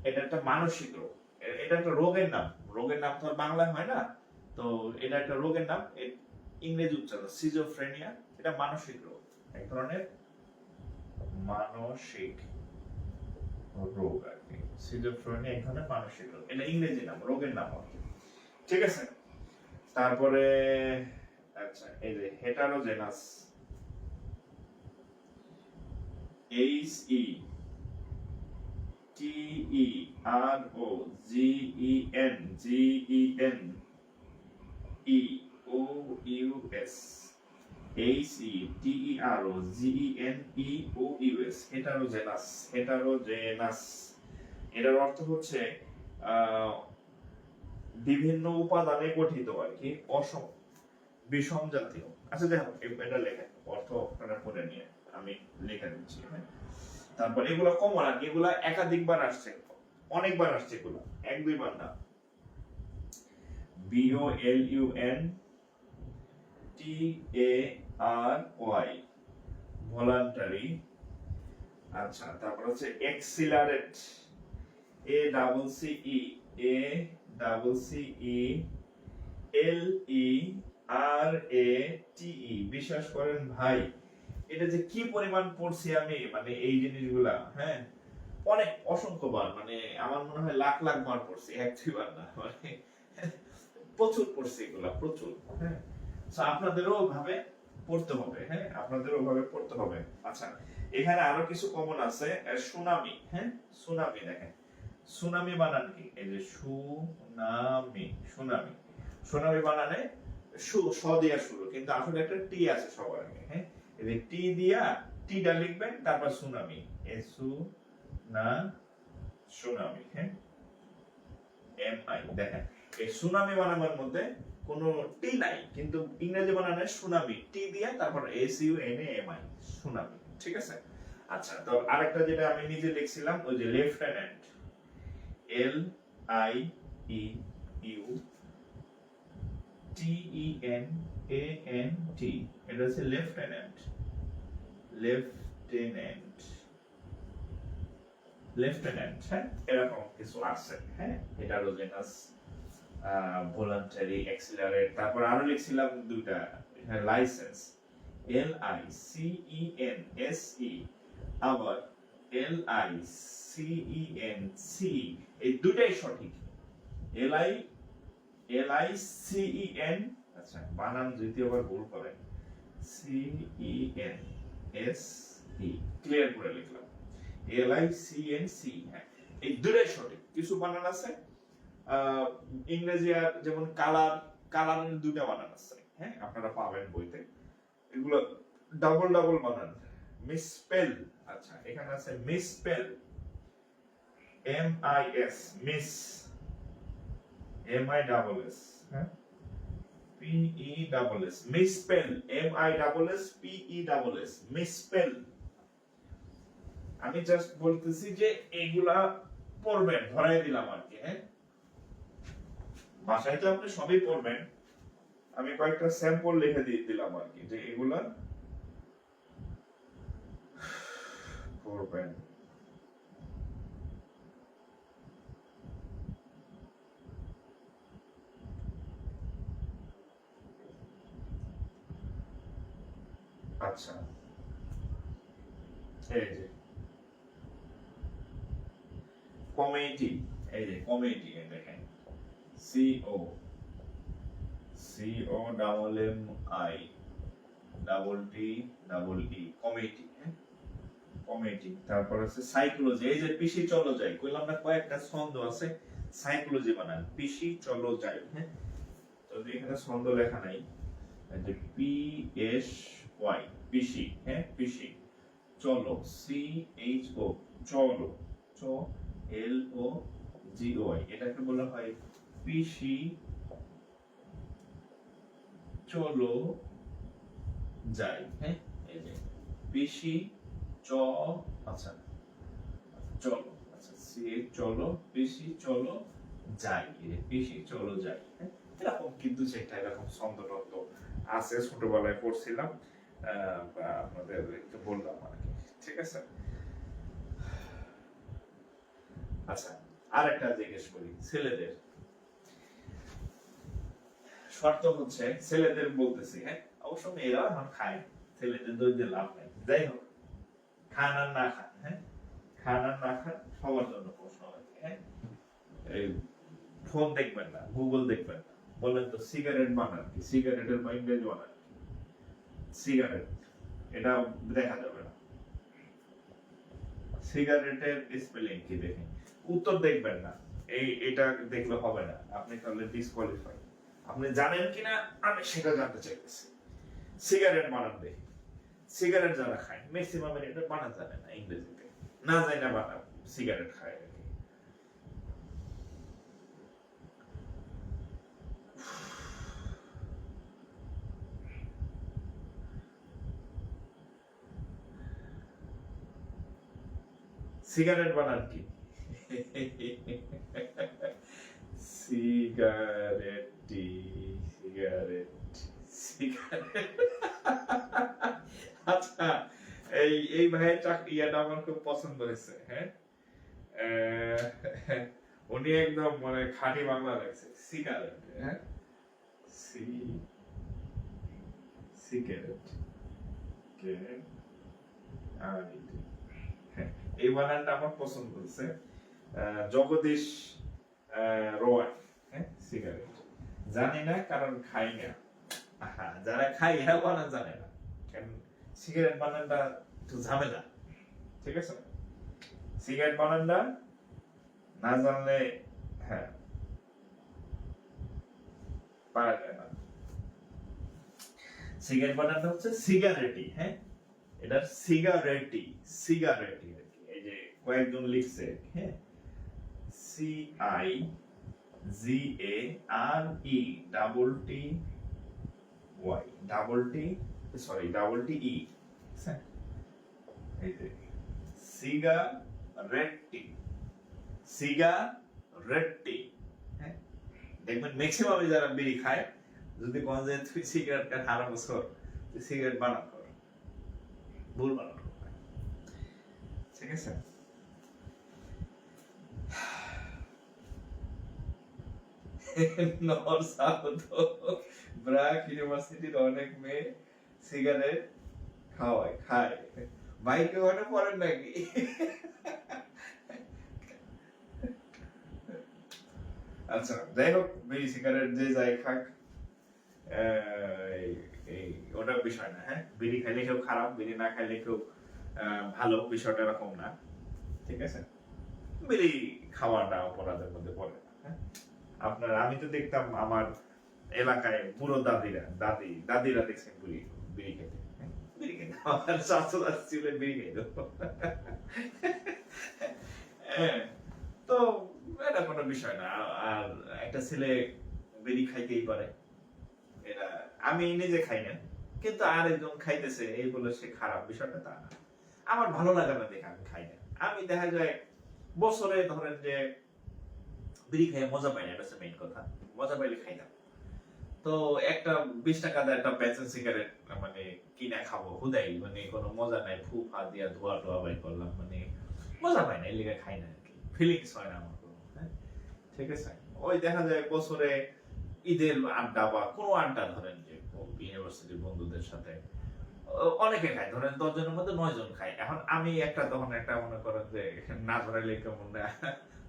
এটা একটা মানসিক রোগ, এটা একটা রোগের নাম। রোগের নাম তো আর বাংলায় হয় না, তো এটা একটা রোগের নাম, ইংরেজি উচ্চারণ সিজোফ্রেনিয়া। এটা মানসিক রোগ, এক ধরনের মানসিক রোগ আর কি। সিজোফ্রেনিয়া এক ধরনের মানসিক রোগ, এটা ইংরেজি নাম, রোগের নাম আর কি। ঠিক আছে, তারপরে আচ্ছা এই যে হেটারোজেনাস, HETEROGENEOUS, হেটারোজেনাস। এটার অর্থ হচ্ছে বিভিন্ন উপাদানে গঠিত আর কি, বিষম জাতীয়। আচ্ছা দেখো এটা লেখা অর্থ আপনারা পড়ে নিয়ে আমি লেখা দিচ্ছি, হ্যাঁ। তারপর এগুলো কমন আর কি, এগুলো একাধিকবার আসছে, অনেকবার আসছে, এগুলো এক দুইবার না। VOLUNTARY, voluntary. আচ্ছা তারপর হচ্ছে এক্সিলারেট, ACCELERATE। বিশ্বাস করেন ভাই, এটা যে কি পরিমাণ পড়ছি আমি, মানে এই জিনিসগুলা, হ্যাঁ, অনেক অসংখ্যবার, মানে আমার মনে হয় লাখ লাখ বার পড়ছি, এক দুইবার না, মানে প্রচুর পড়ছি এগুলা, প্রচুর, হ্যাঁ। আপনাদেরও ভাবে পড়তে হবে, হ্যাঁ, আপনাদেরও ভাবে পড়তে হবে। আচ্ছা এখানে আরো কিছু কমন আছে, সুনামি, হ্যাঁ, সুনামি। দেখেন সুনামি বানান কি, এই যে সুনামি, সুনামি, সুনামি বানানে স দিয়া শুরু, কিন্তু আসলে একটা টি আছে সবার আগে, হ্যাঁ, এই যে টি দিয়া টিটা লিখবেন, তারপর সুনামি, সুনামি, হ্যাঁ, MI। দেখেন এই সুনামি বানানোর মধ্যে কোনো টি নাই, কিন্তু ইংরেজি বানানে সুনামি, টি দিয়া তারপর SUNAMI, সুনামি। ঠিক আছে, আচ্ছা তো আরেকটা যেটা আমি নিজে লিখছিলাম, ওই যে লেফটেন্যান্ট, LIEUTENANT, এটা হচ্ছে লেফটেন্যান্ট, লেফটেন্যান্ট, লেফটেন্যান্ট, হ্যাঁ, এরকম কিছু আছে, হ্যাঁ। Heterogeneous, voluntary, Excelerate. তারপর আরো লিখছিলাম দুইটা, লাইসেন্স, LICENSE, আবার LICENC, এই দুটাই সঠিক। LICEN, আচ্ছা বানান দ্বিতীয়বার ভুল করেন, CENSE, ক্লিয়ার করে লিখলাম, LICNC, হ্যাঁ, এই দুটাই সঠিক। কিছু বানান আছে ইংরেজি, আর যেমন কালার, কালারের দুটা বানান আছে, হ্যাঁ, আপনারা পাবেন বইতে, এগুলো ডাবল ডাবল বানান। মিসস্পেল, আচ্ছা এখানে আছে মিসস্পেল, MIS, মিস, MISS, হ্যাঁ, PESS, মিসস্পেল, MISSPESS, মিসস্পেল। আমি জাস্ট বলতেছি যে এগুলা পড়বেন, ধরাই দিলাম আর কি, হ্যাঁ। বাসায় তো আপনি সবই পড়বেন, আমি কয়েকটা স্যাম্পল লিখে দিয়ে দিলাম আর কি, যে এগুলা পড়বেন। আচ্ছা এই যে কমিটি, এই যে কমিটি, দেখেন COMMI কমিটি। তারপর আছে সাইকোলজি, এই যে পিসি চলো যাই কইলাম না, কয়েকটা ছন্দ আছে, সাইকোলজি বানান, পিসি চলো যাই, হ্যাঁ। তো এখানে ছন্দ লেখা নাই, এই যে PSY, পিসি, হ্যাঁ, পিসি। চলো, CHO, চলো, LOGOY, এটাকে বলা হয় পিসি চলো যাই, হ্যাঁ এই যে পিসি চ আচ্ছা চলো, আচ্ছা সি চলো পিসি চলো যাই, পিসি চলো যাই, হ্যাঁ এরকম কিন্তু সেটা এরকম ছন্দটন্দ আছে, ছোটবেলায় পড়ছিলাম, আপনাদের একটু বললাম আর কি, ঠিক আছে। আচ্ছা আর একটা জিজ্ঞেস করি, ছেলেদের শর্ত হচ্ছে, ছেলেদের বলতেছি, হ্যাঁ অবশ্য মেয়েরা এখন খায়, ছেলেদের দই দিয়ে লাভ নাই, যাই হোক খান আর না খান, হ্যাঁ খান আর না খান সবার জন্য প্রশ্ন আর কি, হ্যাঁ এই ফোন দেখবেন না, গুগল দেখবেন না, বলেন তো সিগারেট বানান কি, সিগারেটের বা ইংরেজি বানান কি, সিগারেট এটা দেখা যাবে না, সিগারেটের স্পেলিং কি দেখেন, উত্তর দেখবেন না, এটা দেখলে হবে না, আপনি তাহলে ডিসকোয়ালিফাই। আপনি জানেন কিনা আমি সেটা জানতে চাইতেছি, সিগারেট বানান দেখি, সিগারেট যারা খায় ম্যাক্সিমাম এটা বানান জানে না, ইংরেজিতে না যায় না বানান সিগারেট খায় আর কি। সিগারেট বানান কি, সিগারেটি, সিগারেট, সিগারেট। আচ্ছা এই ভাইয়ের চাকরি ইয়াটা আমার খুব পছন্দ হয়েছে, হ্যাঁ উনি একদম মানে খাঁটি বাংলা লাগছে, সিগারেট, হ্যাঁ সি সিগারেট কে আর এই বানানটা আমার পছন্দ হয়েছে, জগদীশ রোয়ান, হ্যাঁ সিগারেট, জানি না কারণ খাই না, যারা খাই এরা বানান জানে না, কারণ সিগারেট বানানটা একটু ঝামেলা, ঠিক আছে, সিগারেট বানানটা না জানলে হ্যাঁ পারা যায় না, সিগারেট বানানটা হচ্ছে সিগারেটি, হ্যাঁ এটা সিগারেটি, সিগারেটি আর কি, এই যে কয়েকজন লিখছে, হ্যাঁ C I G A R E double T Y double T sorry double T E, এই যে সিগারেটি, সিগারেটি, হ্যাঁ দেখবেন ম্যাক্সিমাম যারা বিড়ি খায় যদি কোন যে তুই সিগারেট খান হারা বছর তুই সিগারেট বানান কর, ভুল বানান কর, ঠিক আছে। নর্থ সাউথ ব্র্যাক ইউনিভার্সিটির অনেক মেয়ে সিগারেট খায়, বাইকে ওখানে পড়েন নাকি? আচ্ছা যাই হোক বিড়ি সিগারেট যে যাই খাক, এই ওটা বিষয় না, হ্যাঁ বিড়ি খাইলে কেউ খারাপ, বিড়ি না খাইলে কেউ ভালো, বিষয়টা এরকম না, ঠিক আছে, বিড়ি খাওয়াটা অপরাধের মধ্যে পড়ে না, হ্যাঁ আপনার আমি তো দেখতাম আমার এলাকায় বুড়ো দাদিরা দেখছেন বিড়ি বিড়ি খেতে, বিড়ি খেতে আমার শাশুড়ি ছিল বিড়ি খেত, তো এটা কোনো বিষয় না, আর একটা ছেলে বিড়ি খাইতেই পারে, এটা আমি নিজে খাই না, কিন্তু আরেকজন খাইতেছে এই বলে সে খারাপ, বিষয়টা তা না, আমার ভালো লাগে না দেখে আমি খাই না, আমি দেখা যায় বছরে ধরেন যে বিড়ি খাই মজা পাই না, এটা হচ্ছে মেইন কথা, মজা পাইলে খাই না, তো একটা 20 টাকা দিয়ে একটা প্যাচেন সিগারেট মানে কিনা খাবো হুদাই, মানে কোনো মজা নাই, ফু ফা দিয়া ধোয়া টোয়া বাই করলাম, মানে মজা পাই না, এই লিগে খাই না আর কি, ফিলিংস হয় না আমার কোনো, হ্যাঁ ঠিক আছে। ওই দেখা যায় বছরে ঈদের আড্ডা বা কোনো আড্ডা ধরেন যে ইউনিভার্সিটির বন্ধুদের সাথে অনেকে খায়, ধরেন 10 জনের মধ্যে 9 জন খায়, এখন আমি একটা তখন একটা মনে করেন যে না ধরাইলে কেমন না,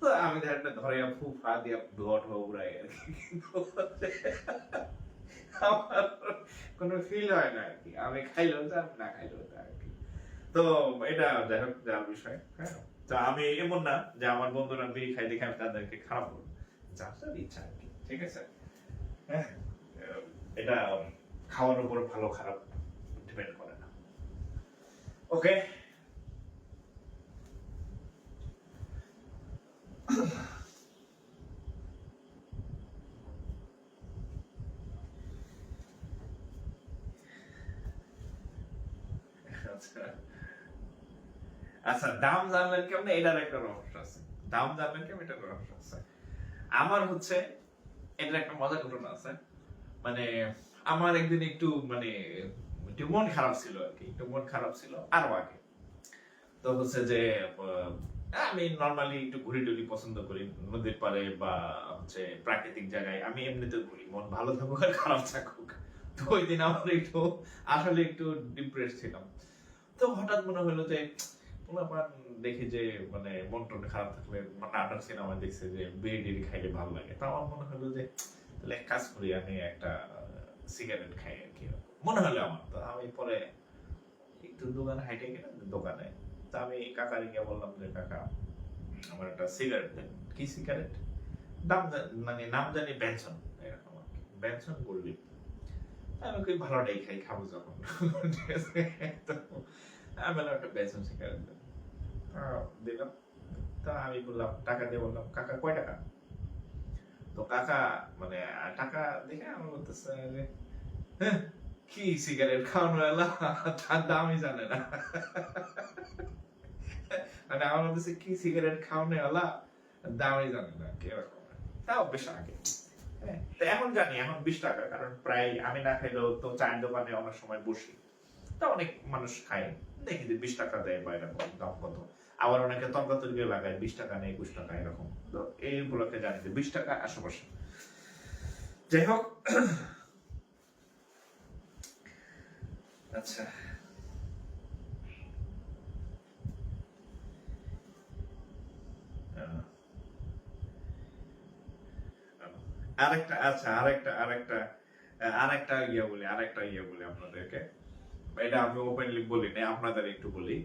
তো আমি ধরে ফু ফা দিয়া ধোয়া টোয়া উড়াই আর কি, আমার কোনো ফিল হয় না আর কি, আমি খাইলেও যা না খাইলেও তা আর কি, তো এটা যাই হোক যার বিষয়, হ্যাঁ তো আমি এমন না যে আমার বন্ধুরা বিড়ি খাই দেখে আমি তাদেরকে খারাপ বলবো, যার যার ইচ্ছা আর কি, ঠিক আছে, হ্যাঁ এটা খাওয়ার উপর ভালো খারাপ ডিপেন্ড করে না, ওকে। আচ্ছা আচ্ছা, দাম জানলেন কেমন, এটার একটা রহস্য আছে। দাম জানলেন কেমন, এটার রহস্য আছে। আমার হচ্ছে এটার একটা মজার ঘটনা আছে। মানে আমার একদিন একটু মানে একটু মন খারাপ ছিল আর কি, একটু মন খারাপ ছিল আরো আগে। তো হচ্ছে যে আমি নর্মালি একটু ঘুরি টুরি পছন্দ করি, নদীর পাড়ে বা হচ্ছে প্রাকৃতিক জায়গায় আমি এমনিতে ঘুরি, মন ভালো থাকুক আর খারাপ থাকুক। তো ওই দিন আমার একটু আসলে একটু ডিপ্রেস ছিলাম। তো হঠাৎ মনে হলো যে পোলাপান দেখি যে মানে মন টন খারাপ থাকলে নাটক সিনেমা দেখছে যে বিড়ি টিড়ি খাইলে ভালো লাগে। তো আমার মনে হলো যে তাহলে এক কাজ করি, আমি একটা সিগারেট খাই আর কি, মনে হলো আমার। তো আমি পরে একটু দোকানে হাইটে গেলাম, দোকানে তা আমি কাকারে গিয়ে বললাম যে কাকা আমার একটা সিগারেট দেন। কি সিগারেট? মানে নাম জানি বেনসন, এরকম আর কি, বেনসন বললি। আমি কি ভালোটাই খাই, খাবো যখন। ঠিক আছে, তো আমি বললাম একটা বেনসন সিগারেট দেন। দিলাম। তা আমি বললাম, টাকা দিয়ে বললাম কাকা কয় টাকা? তো কাকা মানে টাকা দেখে আমার বলতেছে যে হ্যাঁ, কি সিগারেট খাওয়ানো এলা, তার দামই জানে না। মানে আমার বলতেছে কি সিগারেট খাওয়ানো এলা, দামই জানে না কিরকম। তাও বেশ আগে। হ্যাঁ, তো এখন জানি, এখন 20 টাকা, কারণ প্রায় আমি না খাইলেও তো চায়ের দোকানে অনেক সময় বসি, তা অনেক মানুষ খায়, দেখি যে 20 টাকা দেয় বা এরকম দাম কত। আবার অনেকে তর্কা তর্কি লাগায় 20 টাকা নেই 21 টাকা এরকম। তো এইগুলোকে জানি যে 20 টাকা আশেপাশে। যাই হোক, আচ্ছা আহ, আরেকটা, আচ্ছা আরেকটা ইয়ে বলি আপনাদেরকে। এটা আমি ওপেনলি বলি না, আপনাদের একটু বলি।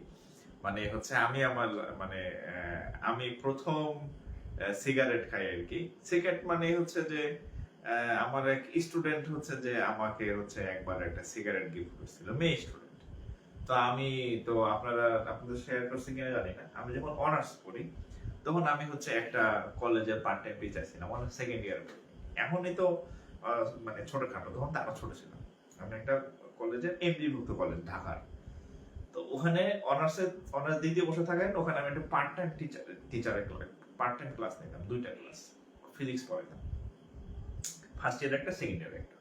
মানে হচ্ছে আমি আমার মানে আমি প্রথম সিগারেট খাই আর কি। সিগারেট মানে হচ্ছে যে আমার এক স্টুডেন্ট হচ্ছে যে আমাকে হচ্ছে একবার একটা সিগারেট গিফট করছিল, মেয়ে স্টুডেন্ট। তো আমি তো আপনাদের শেয়ার করছি কিনা জানি না, আমি যখন অনার্স পড়ি তখন আমি হচ্ছে একটা কলেজের পার্ট টাইম টিচার ছিলাম, অনার্স সেকেন্ড ইয়ার। এখনই তো মানে ছোটখাটো, তখন তো আরো ছোট ছিলাম। আমি একটা কলেজের এমডি ভুক্ত কলেজ ঢাকার। তো ওখানে অনার্স দ্বিতীয় বছর থাকেন, ওখানে আমি একটা পার্ট টাইম টিচারের পার্ট টাইম ক্লাস নিতাম, 2টা ক্লাস ফিজিক্স পড়াইতাম, ফার্স্ট ইয়ার একটা, সেকেন্ড ইয়ার একটা।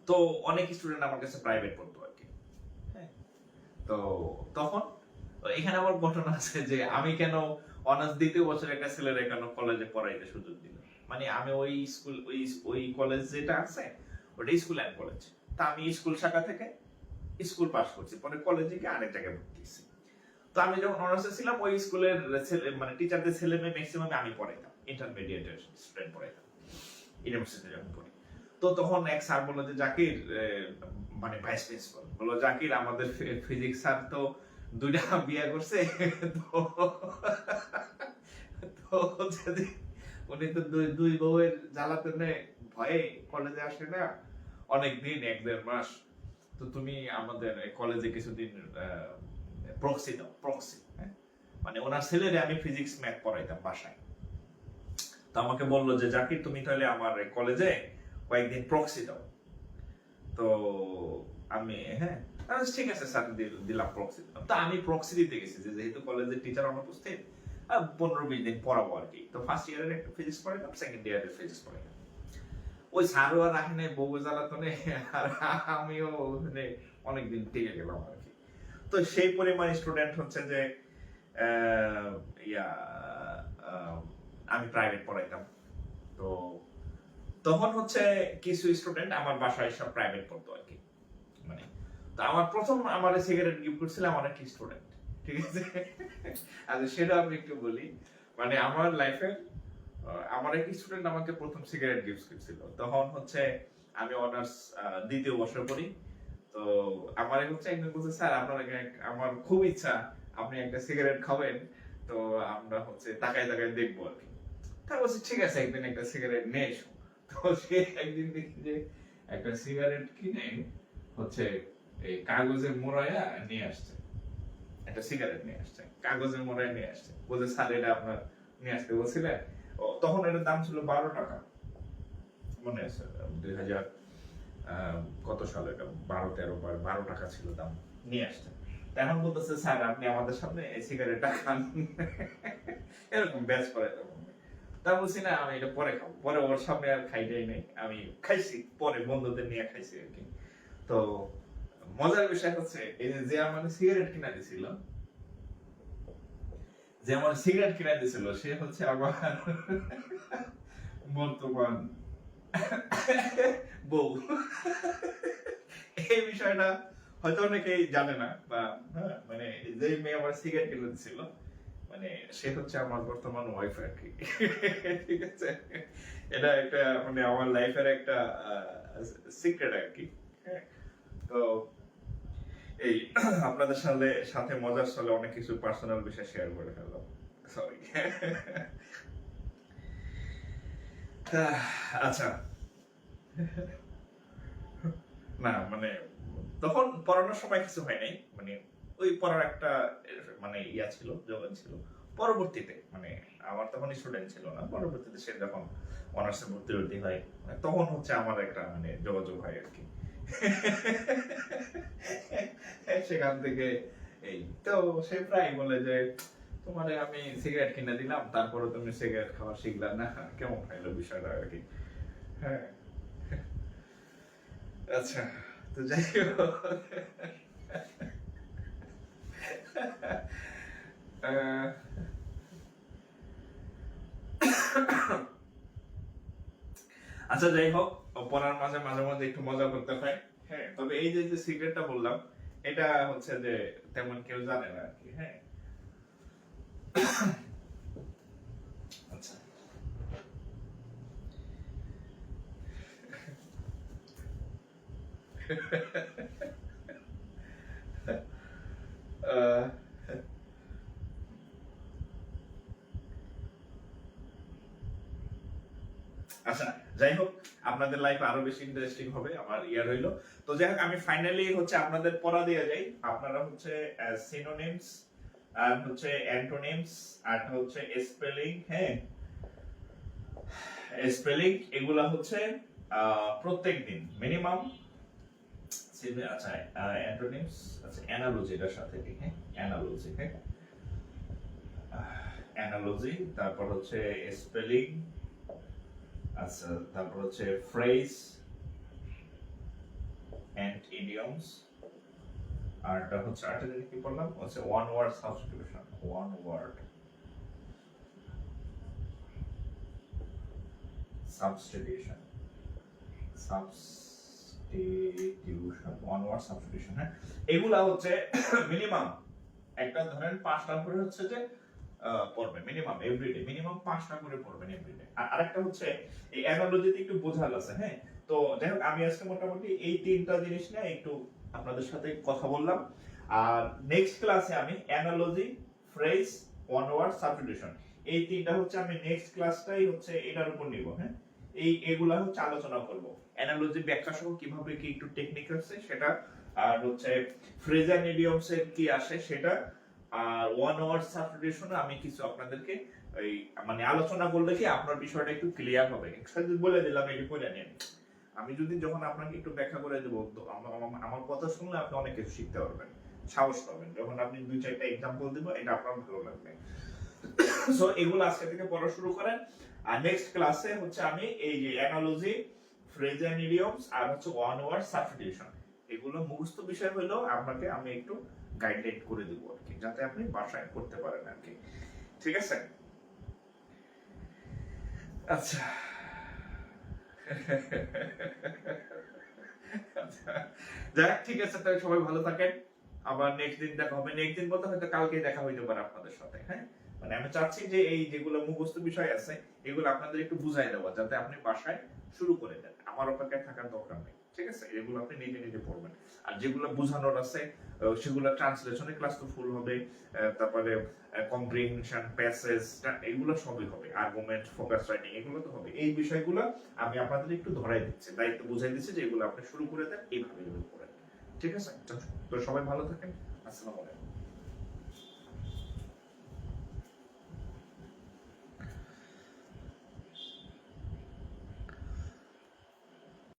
তো অনেক স্টুডেন্ট আমার কাছে প্রাইভেট পড়তো আর কি। হ্যাঁ, তো তখন এখানে আমার ঘটনা আছে যে আমি কেন অনার্স দ্বিতীয় বছর একটা ছেলের কেন কলেজে পড়াইতে সুযোগ দিল। মানে আমি ওই স্কুল ওই কলেজ যেটা আছে ওটা স্কুল অ্যান্ড কলেজ। তা আমি স্কুল শাখা থেকে স্কুল পাস করছি, পরে কলেজে গিয়ে আরেক জায়গায় ভর্তি হয়েছি। তো আমি যখন অনার্সে ছিলাম ওই স্কুলের মানে টিচারদের ছেলে মেয়ে ম্যাক্সিমাম আমি পড়াইতাম, ইন্টারমিডিয়েটের স্টুডেন্ট পড়াইতাম ইউনিভার্সিটিতে যখন পড়ি। তো তখন এক স্যার বললো যে জাকির, মানে ভাইস প্রিন্সিপাল বললো, জাকির আমাদের ফিজিক্স স্যার তো 2টা বিয়ে করছে, তো তো হচ্ছে যে উনি তো দুই বউয়ের জ্বালাতনে ভয়ে কলেজে আসে না অনেকদিন, 1-1.5 মাস। তো তুমি আমাদের কলেজে কিছুদিন প্রক্সি দাও, প্রক্সি। হ্যাঁ, মানে ওনার ছেলেরে আমি ফিজিক্স ম্যাথ পড়াইতাম বাসায়। তো আমাকে বললো যে জাকির তুমি তাহলে আমার কলেজে কয়েকদিন প্রক্সি দাও। তো আমি হ্যাঁ ঠিক আছে স্যার, দিলাম প্রক্সি। তো আমি প্রক্সি দিতে গেছি, যে যেহেতু কলেজের টিচার অনুপস্থিত, 15-20 দিন পড়াবো আর কি। তো ফার্স্ট ইয়ারের একটা ফিজিক্স পড়াইলাম, সেকেন্ড ইয়ারের ফিজিক্স পড়াইলাম। ওই স্যারও আর রাখে নাই, বউ জ্বালাতনে, আর আমিও মানে অনেকদিন টিকে গেলাম আর কি। তো সেই পরিমাণ স্টুডেন্ট হচ্ছে যে ইয়া আমি প্রাইভেট পড়াইতাম। তো তখন হচ্ছে কিছু স্টুডেন্ট আমার বাসায় সব প্রাইভেট পড়তো আর কি। মানে তো আমার প্রথম আমার সিগারেট গিফট করছিল আমার একটা স্টুডেন্ট, ঠিক আছে। আচ্ছা সেটা আমি একটু বলি। মানে আমার লাইফে আমার এক স্টুডেন্ট আমাকে প্রথম সিগারেট গিফট করছিল, তখন হচ্ছে আমি অনার্স দ্বিতীয় বর্ষে পড়ি। তো আমার হচ্ছে একজন বলছে, স্যার আপনার আমার খুব ইচ্ছা আপনি একটা সিগারেট খাবেন, তো আমরা হচ্ছে তাকায় তাকায় দেখবো আর কি। তা বলছি ঠিক আছে, একদিন একটা সিগারেট নিয়ে এসো। তো সে একদিন দেখি যে একটা সিগারেট কিনে হচ্ছে এই কাগজে মোড়ায়া নিয়ে আসছে, একটা সিগারেট নিয়ে আসছে, কাগজে মোড়ায় নিয়ে আসছে। বলছে স্যার এটা আপনার নিয়ে আসতে বলছিলেন। তখন এটার দাম ছিল 12 টাকা, মনে আছে 2000 কত সালে, এটা 12-13 12 টাকা ছিল দাম, নিয়ে আসছে। তা এখন বলতেছে স্যার আপনি আমাদের সামনে সিগারেটটা খান, এরকম ব্যাচ করে দেবো। তা বলছি না আমি এটা পরে খাবো, পরে ওর সামনে আর খাইটাই নাই, আমি খাইছি পরে বন্ধুদের নিয়ে খাইছি আর কি। তো মজার বিষয় হচ্ছে এই যে আমার সিগারেট কিনা দিছিল, যে আমার সিগারেট কিনা দিছিল সে হচ্ছে আমার বর্তমান বউ। এই বিষয়টা হয়তো অনেকেই জানে না, বা মানে যে মেয়ে আমার সিগারেট কিনে দিছিল মানে সে হচ্ছে আমার বর্তমান ওয়াইফ আর কি। ঠিক আছে, এটা একটা মানে আমার লাইফের একটা সিক্রেট আর কি। তো এই আপনাদের সাথে মজার সাথে অনেক কিছু পার্সোনাল বিষয় শেয়ার করে ফেললাম, সরি। আচ্ছা, না মানে তখন পড়ানোর সময় কিছু হয় নাই, মানে ওই পড়ার একটা মানে ইয়া ছিল, যোগান ছিল। পরবর্তীতে মানে আমার তখন স্টুডেন্ট ছিল না, পরবর্তীতে সে যখন অনার্সে ভর্তি হয় তখন হচ্ছে আমার একটা মানে যোগাযোগ হয় আর কি। সেখান থেকে এই তো সে প্রায় বলে যে তোমারে আমি সিগারেট কিনে দিলাম, তারপরে তুমি সিগারেট খাওয়া শিখলা না, কেমন হইলো বিষয়টা আর কি। হ্যাঁ, আচ্ছা, তো যাই হোক, আচ্ছা যাই হোক, পড়ার মাঝে মাঝে মাঝে একটু মজা করতে হয়। হ্যাঁ, তবে এই যে সিগারেটটা বললাম এটা হচ্ছে যে তেমন কেউ জানে না আর কি। হ্যাঁ, আচ্ছা, আহ, আচ্ছা যাই হোক, আপনাদের লাইফ আরো বেশি ইন্টারেস্টিং হবে আমার ইয়ার হইলো। তো যাই হোক, আমি ফাইনালি হচ্ছে আপনাদের পড়া দিয়ে যাই। আপনারা হচ্ছে সিনোনিমস আর হচ্ছে অ্যান্টোনিমস আর হচ্ছে স্পেলিং, হ্যাঁ স্পেলিং এগুলা হচ্ছে প্রত্যেকদিন মিনিমাম। আচ্ছা অ্যান্টোনিমস, আচ্ছা অ্যানালজি এর সাথে কি, হ্যাঁ অ্যানালজি, হ্যাঁ অ্যানালজি, তারপর হচ্ছে স্পেলিং, আচ্ছা তারপর হচ্ছে ফ্রেজ এন্ড ইডিয়মস, আর এটা হচ্ছে আরেকটা জিনিস কি বললাম হচ্ছে one word substitution, one word substitution, one word substitution. হ্যাঁ, এগুলা হচ্ছে মিনিমাম একটা ধরেন 5টা করে হচ্ছে যে পড়বে মিনিমাম এভরিডে, মিনিমাম 5টা করে পড়বেন এভরিডে। আর আরেকটা হচ্ছে এই অ্যানালজিতে একটু বোঝাল আছে। হ্যাঁ, তো যাই হোক আমি আজকে মোটামুটি এই 3টা জিনিস নিয়ে একটু আপনাদের সাথে কথা বললাম। আর নেক্সট ক্লাসে আমি analogy, phrase, one word substitution এই 3টা হচ্ছে আমি নেক্সট ক্লাসটাই হচ্ছে এটার উপর নিব। হ্যাঁ, এগুলা হচ্ছে আলোচনা করব, অ্যানালজি ব্যাখ্যা সহ কিভাবে কি একটু টেকনিক আছে সেটা, আর হচ্ছে ফ্রেজ এন্ড ইডিয়মস এর কি আসে সেটা, আর ওয়ান ওয়ার্ড সাবস্টিটিউশন আমি কিছু আপনাদেরকে এই মানে আলোচনা করলে কি আপনার বিষয়টা একটু ক্লিয়ার হবে। একসাথে বলে দিলাম এটি করে নিন, আমি যদি যখন আপনাকে একটু ব্যাখ্যা করে দেবো তো আমার কথা শুনলে আপনি অনেক কিছু শিখতে পারবেন, সাহস পাবেন, যখন আপনি 2-4টা এক্সাম্পল দিব এটা আপনার ভালো লাগবে। সো এগুলো আজকে থেকে পড়া শুরু করেন। আর নেক্সট ক্লাসে হচ্ছে আমি এই যে অ্যানালজি, ফ্রেজ এন্ড ইডিয়মস আর হচ্ছে ওয়ান ওয়ার্ড সাবস্টিটিউশন এগুলো মুখস্থ বিষয় হলেও আপনাকে আমি একটু গাইডলাইন করে দেবো আর কি, যাতে আপনি বাসায় করতে পারেন আর কি। ঠিক আছে, আচ্ছা। যাক ঠিক আছে, তাহলে সবাই ভালো থাকেন, আবার নেক্সট দিন দেখা হবে। নেক্সট দিন বলতে হয়তো কালকে দেখা হইতে পারে আপনাদের সাথে। হ্যাঁ, মানে আমি চাচ্ছি যে এই যেগুলো মুখস্থ বিষয় আছে এগুলো আপনাদের একটু বুঝাই দেওয়া, যাতে আপনি বাসায় শুরু করে দেন, আমার অপেক্ষায় থাকার দরকার নেই। ঠিক আছে, এগুলো আপনি নিজে নিজে পড়বেন। আর যেগুলো বোঝানোর আছে সেগুলো ট্রান্সলেশনের ক্লাস তো ফুল হবে, তারপরে কম্প্রিহেনশন, প্যাসেজ এগুলো সবই হবে, আর্গুমেন্ট, ফোকাস রাইটিং এগুলো তো হবে। এই বিষয়গুলো আমি আপনাদের একটু ধরাই দিচ্ছি, দায়িত্ব বুঝাই দিচ্ছি যে এগুলো আপনি শুরু করে দেন, এইভাবে এগুলো করেন। ঠিক আছে, তো সবাই ভালো থাকেন, আসসালামু আলাইকুম।